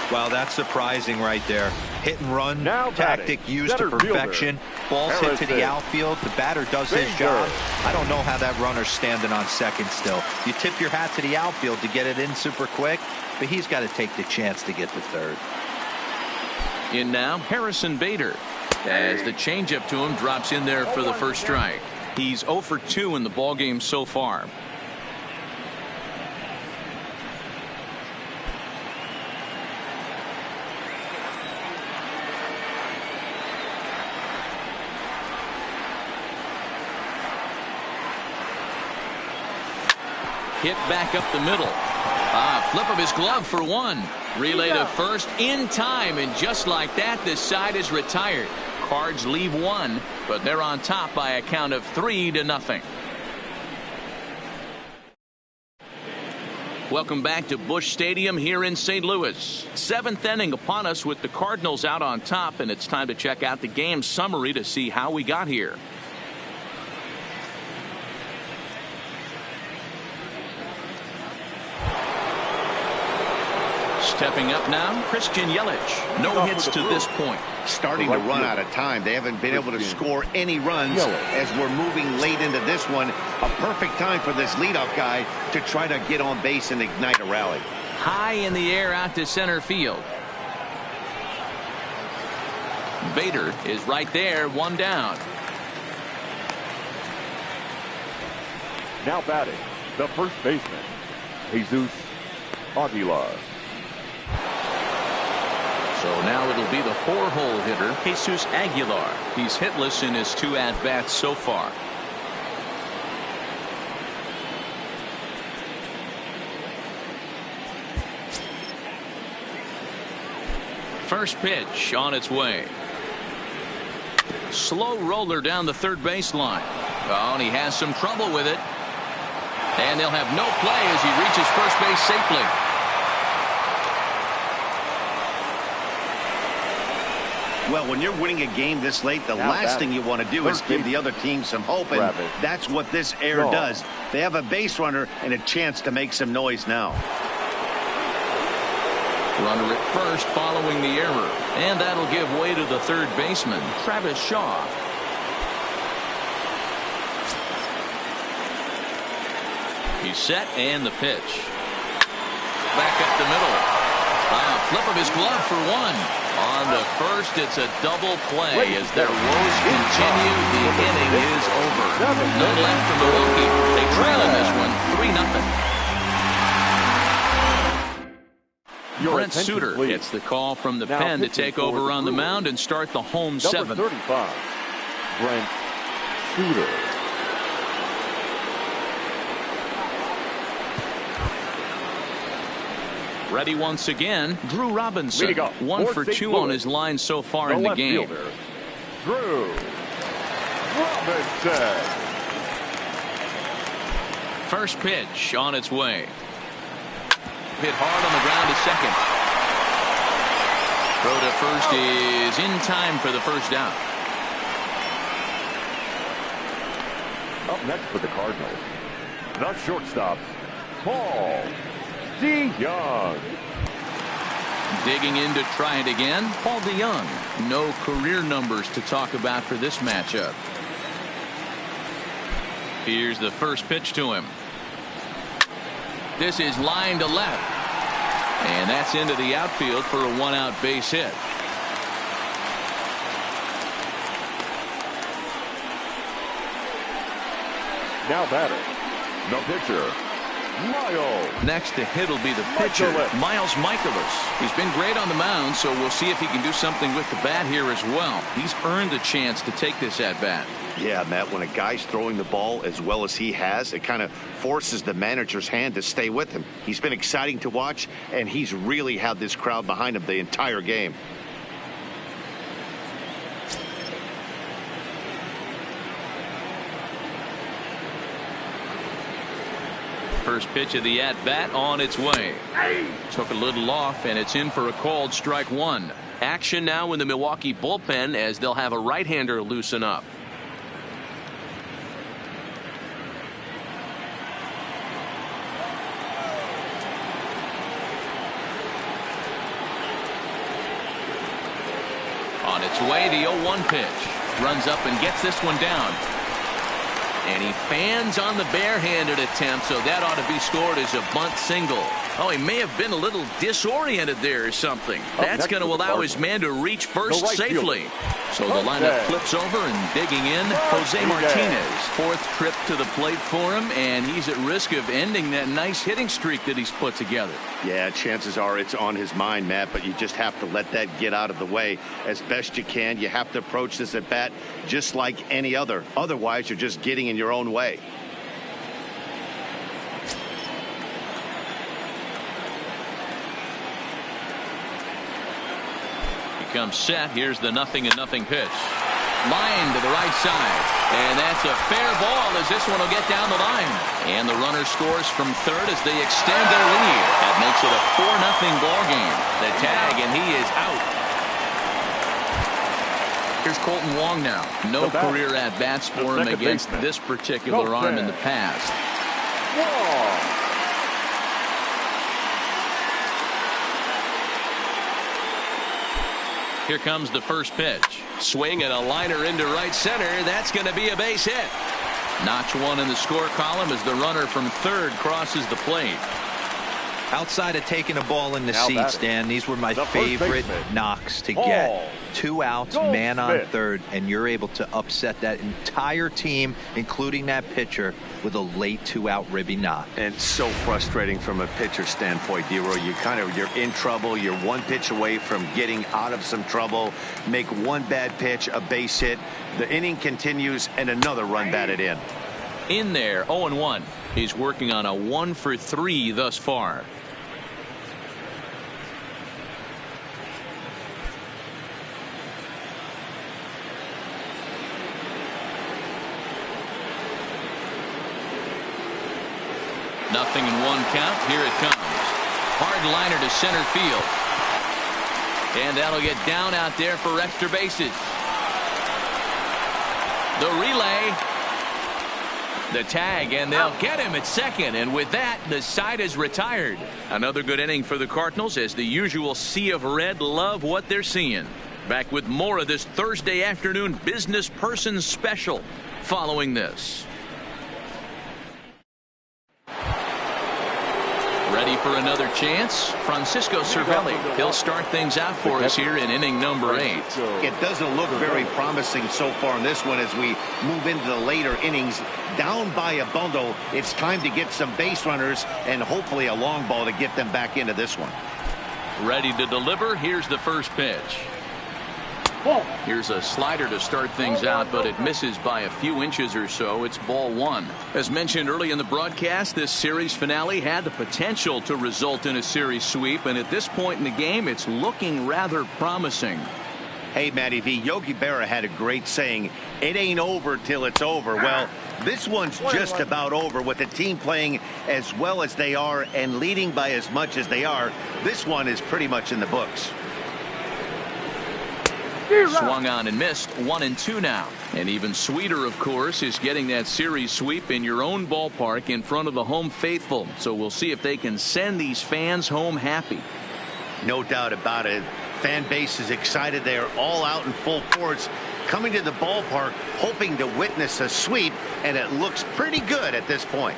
Wow, that's surprising right there. Hit and run Now tactic batting, used to center perfection. fielder, Balls hit to the Harrison. outfield. The batter does his job. I don't know how that runner's standing on second still. You tip your hat to the outfield to get it in super quick, but he's got to take the chance to get to third. In now, Harrison Bader. As the changeup to him drops in there for the first strike. He's 0 for 2 in the ballgame so far. Hit back up the middle. Flip of his glove for one. Relay to first in time, and just like that, this side is retired. Cards leave one, but they're on top by a count of 3-0. Welcome back to Busch Stadium here in St. Louis. Seventh inning upon us with the Cardinals out on top, and it's time to check out the game summary to see how we got here. Stepping up now, Christian Yelich. No hits to this point. Starting to run out of time. They haven't been able to score any runs as we're moving late into this one. A perfect time for this leadoff guy to try to get on base and ignite a rally. High in the air out to center field. Bader is right there, one down. Now batting, the first baseman, Jesus Aguilar. So now it'll be the four-hole hitter, Jesus Aguilar. He's hitless in his 2 at-bats so far. First pitch on its way. Slow roller down the third baseline. Oh, and he has some trouble with it. And they'll have no play as he reaches first base safely. Well, when you're winning a game this late, the last thing you want to do is give the other team some hope, and that's what this error does. They have a base runner and a chance to make some noise now. Runner at first following the error, and that'll give way to the third baseman, Travis Shaw. He's set, and the pitch. Back up the middle. Flip of his glove for one. On the first, it's a double play as their woes continue. The inning is over. None left for Milwaukee. They trail in this one, 3-0. Brent Suter gets the call from the pen to take over on the mound and start the home seventh. Number 35, Brent Suter. Ready once again, Drew Robinson. 1 for 2 on his line so far in the game. Fielder, Drew Robinson. First pitch on its way. Hit hard on the ground to second. Throw to first is in time for the first down. Up next for the Cardinals, the shortstop, Paul DeYoung. Digging in to try it again, Paul DeYoung. No career numbers to talk about for this matchup. Here's the first pitch to him. This is line to left. And that's into the outfield for a one-out base hit. Now batter, the pitcher, Miles. Next to hit will be the pitcher, Miles Michaelis. He's been great on the mound, so we'll see if he can do something with the bat here as well. He's earned a chance to take this at bat. Yeah, Matt, when a guy's throwing the ball as well as he has, it kind of forces the manager's hand to stay with him. He's been exciting to watch, and he's really had this crowd behind him the entire game. First pitch of the at-bat on its way. Took a little off, and it's in for a called strike one. Action now in the Milwaukee bullpen as they'll have a right-hander loosen up. On its way, the 0-1 pitch. Runs up and gets this one down. And he fans on the barehanded attempt, so that ought to be scored as a bunt single. Oh, he may have been a little disoriented there or something. That's going to allow his man to reach first safely. So the lineup flips over, and digging in, Jose Martinez. Fourth trip to the plate for him, and he's at risk of ending that nice hitting streak that he's put together. Yeah, chances are it's on his mind, Matt, but you just have to let that get out of the way as best you can. You have to approach this at bat just like any other. Otherwise, you're just getting in your own way. Comes set. Here's the 0-0 pitch. Line to the right side. And that's a fair ball as this one will get down the line. And the runner scores from third as they extend their lead. That makes it a 4-0 ball game. The tag, and he is out. Here's Colton Wong now. No career at-bats for him against this particular arm in the past. Wong. Here comes the first pitch. Swing and a liner into right center. That's going to be a base hit. Notch one in the score column as the runner from third crosses the plate. Outside of taking a ball in the seats, Dan, these were my favorite knocks to get. 2 outs, man on third, and you're able to upset that entire team, including that pitcher, with a late 2-out ribby knock. And so frustrating from a pitcher standpoint, D-Roy. You're in trouble. You're one pitch away from getting out of some trouble. Make one bad pitch, a base hit. The inning continues, and another run batted in. In there, 0-1. He's working on a 1-for-3 thus far. Nothing in one count. Here it comes. Hard liner to center field. And that'll get down out there for extra bases. The relay. The tag, and they'll get him at second. And with that, the side is retired. Another good inning for the Cardinals as the usual sea of red love what they're seeing. Back with more of this Thursday afternoon business person special following this. Ready for another chance? Francisco Cervelli. He'll start things out for us here in inning number 8. It doesn't look very promising so far in this one as we move into the later innings. Down by a bundle, it's time to get some base runners and hopefully a long ball to get them back into this one. Ready to deliver. Here's the first pitch. Here's a slider to start things out, but it misses by a few inches or so. It's ball 1. As mentioned early in the broadcast, this series finale had the potential to result in a series sweep, and at this point in the game, it's looking rather promising. Hey, Matty V, Yogi Berra had a great saying, it ain't over till it's over. Well, This one's just about over. With the team playing as well as they are and leading by as much as they are, this one is pretty much in the books. Swung on and missed. 1-2 now. And even sweeter, of course, is getting that series sweep in your own ballpark in front of the home faithful. So we'll see if they can send these fans home happy. No doubt about it. Fan base is excited. They are all out in full force, coming to the ballpark, hoping to witness a sweep, and it looks pretty good at this point.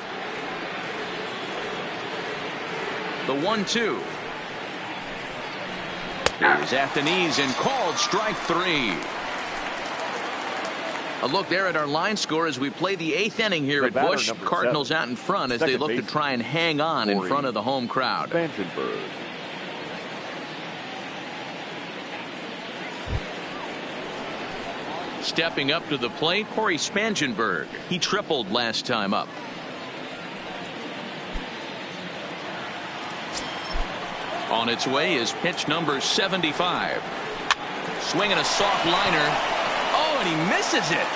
The 1-2. Is at the knees and called strike 3. A look there at our line score as we play the 8th inning here at Busch. Cardinals out in front as they look to try and hang on in front of the home crowd. Stepping up to the plate, Corey Spangenberg. He tripled last time up. On its way is pitch number 75. Swinging a soft liner. Oh, and he misses it.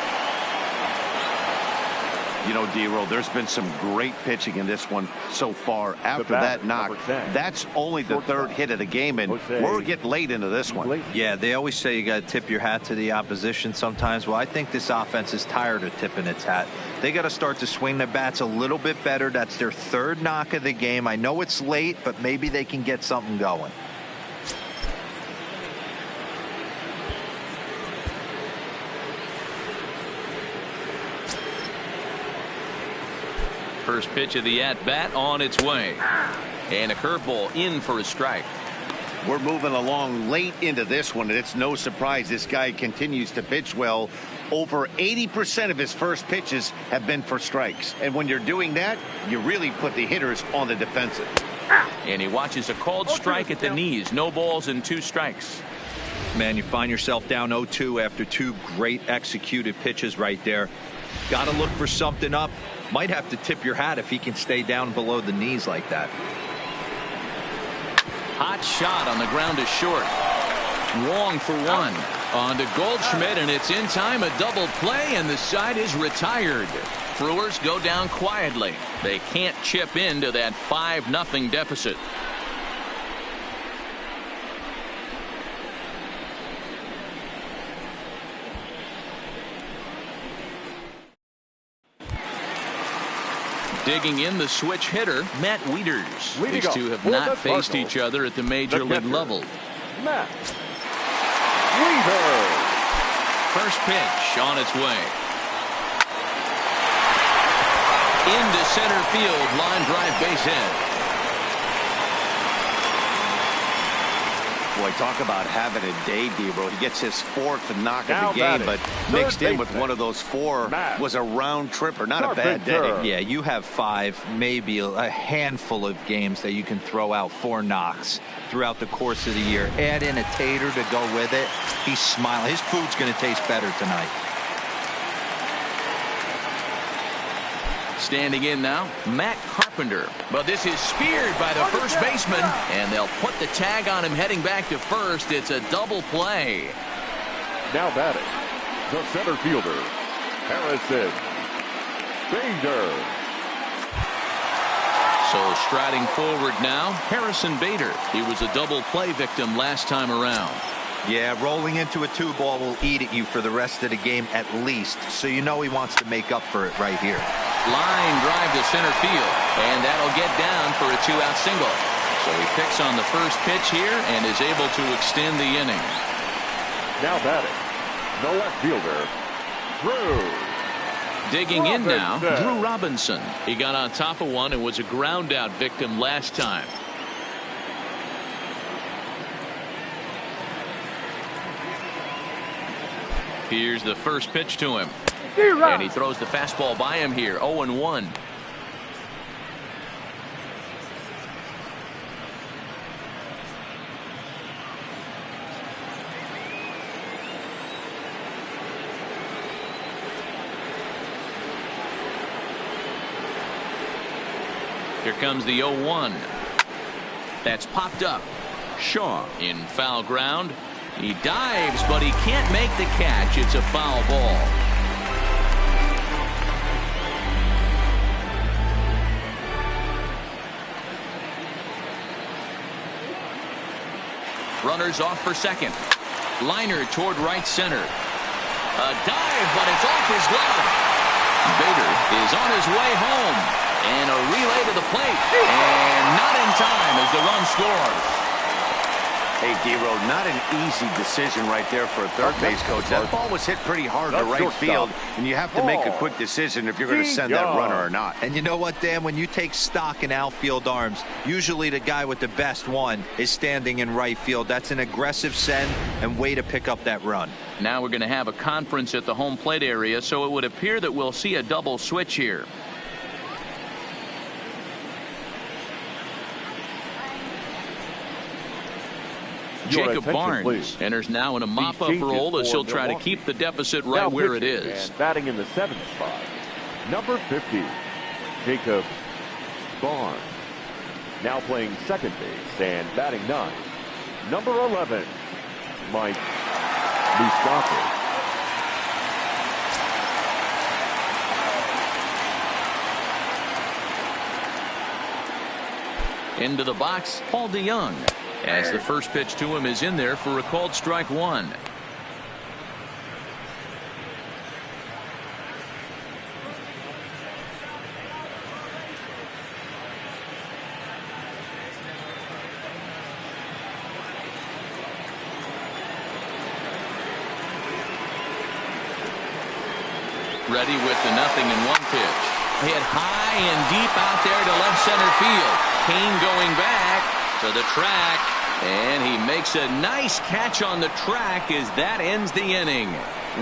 You know, D-Roll, there's been some great pitching in this one so far. After that knock, that's only the 3rd hit of the game, and we're getting late into this one. Yeah, they always say you got to tip your hat to the opposition sometimes. Well, I think this offense is tired of tipping its hat. They got to start to swing the bats a little bit better. That's their 3rd knock of the game. I know it's late, but maybe they can get something going. First pitch of the at-bat on its way. And a curveball in for a strike. We're moving along late into this one, and it's no surprise this guy continues to pitch well. Over 80% of his first pitches have been for strikes. And when you're doing that, you really put the hitters on the defensive. And he watches a called strike at the knees. No balls and 2 strikes. Man, you find yourself down 0-2 after 2 great executed pitches right there. Got to look for something up. Might have to tip your hat if he can stay down below the knees like that. Hot shot on the ground to short. Wrong for 1. On to Goldschmidt, and it's in time. A double play, and the side is retired. Brewers go down quietly. They can't chip into that 5-0 deficit. Digging in the switch hitter, Matt Wieters. These two have not faced each other at the major league level. Matt Wieters. First pitch on its way. Into center field, line drive, base hit. Boy, talk about having a day, D-Bro. He gets his 4th knock of the game, but mixed in with one of those 4 was a round tripper. Not a bad day. Yeah, you have 5, maybe a handful of games that you can throw out 4 knocks throughout the course of the year. Add in a tater to go with it. He's smiling. His food's going to taste better tonight. Standing in now, Matt Carpenter. But this is speared by the first baseman, and they'll put the tag on him heading back to first. It's a double play. Now batting, the center fielder, Harrison Bader. So striding forward now, Harrison Bader. He was a double play victim last time around. Yeah, rolling into a 2-ball will eat at you for the rest of the game at least. So you know he wants to make up for it right here. Line drive to center field, and that'll get down for a 2-out single. So he picks on the first pitch here and is able to extend the inning. Now batting, the left fielder, Drew. Digging in now, Drew Robinson. He got on top of one and was a ground out victim last time. Here's the first pitch to him. And he throws the fastball by him here. 0-1. Here comes the 0-1. That's popped up. Shaw in foul ground. He dives, but he can't make the catch. It's a foul ball. Runners off for second. Liner toward right center. A dive, but it's off his glove. Bader is on his way home. And a relay to the plate. And not in time as the run scores. Hey, D-Row, not an easy decision right there for a third base coach. That ball was hit pretty hard to right field, and you have to make a quick decision if you're going to send that runner or not. And you know what, Dan? When you take stock in outfield arms, usually the guy with the best one is standing in right field. That's an aggressive send and way to pick up that run. Now we're going to have a conference at the home plate area, so it would appear that we'll see a double switch here. Jacob Barnes enters now in a mop-up role as he'll try to keep the deficit right where it is. And batting in the 7th spot, number 50, Jacob Barnes. Now playing second base and batting 9, number 11, Mike Moustakas. Into the box, Paul DeYoung, as the first pitch to him is in there for a called strike 1. Ready with the 0-1 pitch. Hit high and deep out there to left center field. Kane going back to the track, and he makes a nice catch on the track as that ends the inning.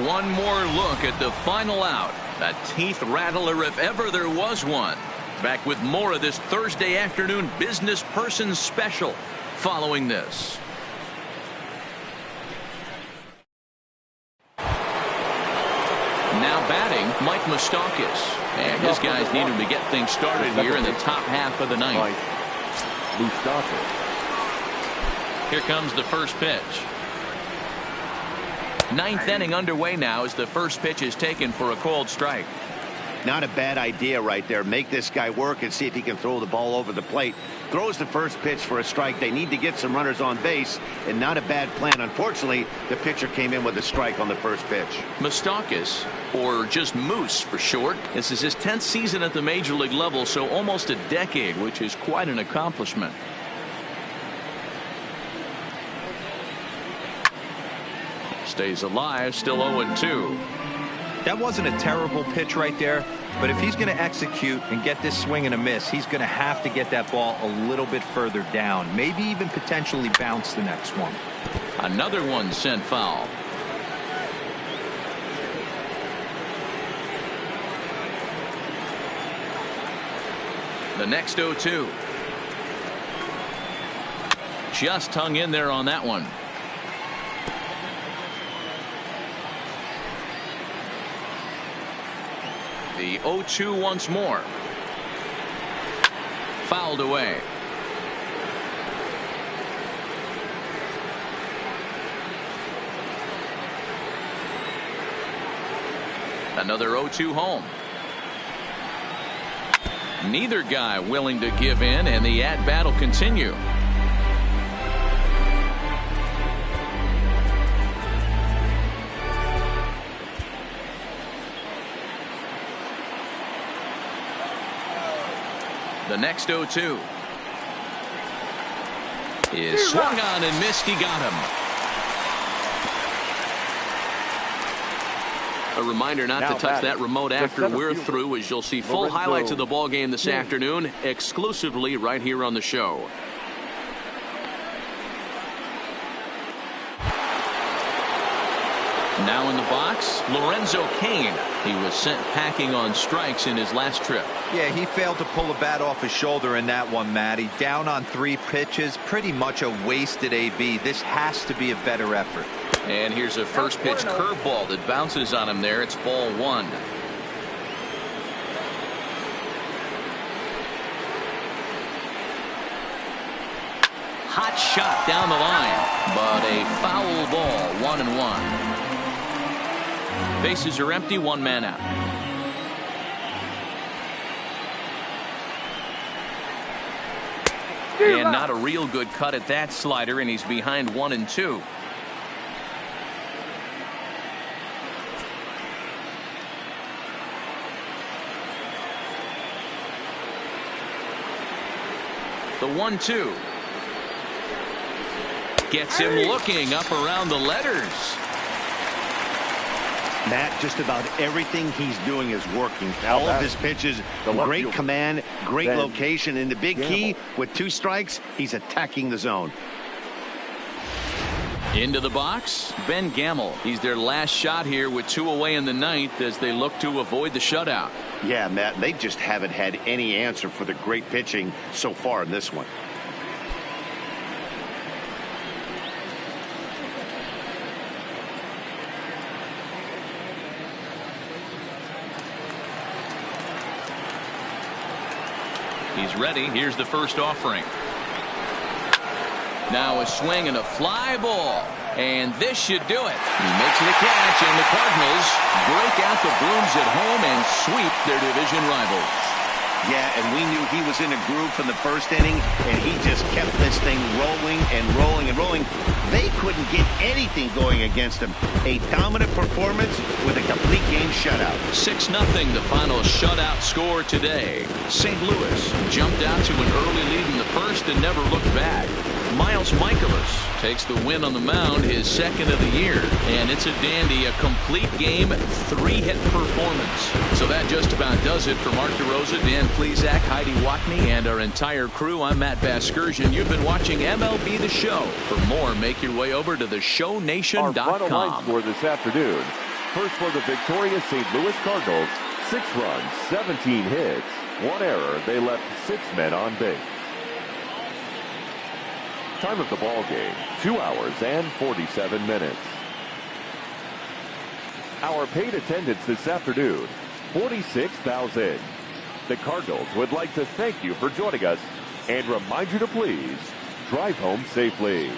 One more look at the final out. A teeth rattler if ever there was one. Back with more of this Thursday afternoon business person special following this. Now batting, Mike Moustakas. And his guys need him to get things started here in the top half of the ninth. Here comes the first pitch. Ninth inning underway now as the first pitch is taken for a called strike. Not a bad idea right there. Make this guy work and see if he can throw the ball over the plate. Throws the first pitch for a strike. They need to get some runners on base, and not a bad plan. Unfortunately, the pitcher came in with a strike on the first pitch. Moustakas, or just Moose for short, this is his 10th season at the major league level, so almost a decade, which is quite an accomplishment. Stays alive, still 0-2. That wasn't a terrible pitch right there, but if he's going to execute and get this swing and a miss, he's going to have to get that ball a little bit further down, maybe even potentially bounce the next one. Another one sent foul. The next 0-2. Just hung in there on that one. The 0-2 once more. Fouled away. Another 0-2 home. Neither guy willing to give in, and the at-bat will continue. The next 0-2 is swung on and missed. He got him. A reminder not to touch that remote after we're through, as you'll see full highlights of the ball game this afternoon exclusively right here on the show. Now in the box, Lorenzo Cain. He was sent packing on strikes in his last trip. Yeah, he failed to pull a bat off his shoulder in that one, Matty. Down on 3 pitches, pretty much a wasted AB. This has to be a better effort. And here's a first pitch curveball that bounces on him there. It's ball 1. Hot shot down the line, but a foul ball. 1-1. Bases are empty, 1 man out. And not a real good cut at that slider, and he's behind 1-2. The 1-2. Gets him looking up around the letters. Matt, just about everything he's doing is working. All of his pitches, great command, great location. And the big key, with 2 strikes, he's attacking the zone. Into the box, Ben Gamble. He's their last shot here with 2 away in the 9th as they look to avoid the shutout. Yeah, Matt, they just haven't had any answer for the great pitching so far in this one. He's ready. Here's the first offering. Now a swing and a fly ball. And this should do it. He makes it a catch, and the Cardinals break out the brooms at home and sweep their division rivals. Yeah, and we knew he was in a groove from the first inning, and he just kept this thing rolling and rolling and rolling. They couldn't get anything going against him. A dominant performance with a complete game shutout. 6-0 the final shutout score today. St. Louis jumped out to an early lead in the first and never looked back. Miles Michaelis takes the win on the mound, his 2nd of the year. And it's a dandy, a complete game, 3-hit performance. So that just about does it for Mark DeRosa, Dan Plesac, Heidi Watney, and our entire crew. I'm Matt Vasgersian. You've been watching MLB The Show. For more, make your way over to theshownation.com. Our final line score this afternoon. First for the victorious St. Louis Cardinals, 6 runs, 17 hits, 1 error. They left 6 men on base. Time of the ball game, 2 hours and 47 minutes. Our paid attendance this afternoon, 46,000. The Cardinals would like to thank you for joining us and remind you to please drive home safely.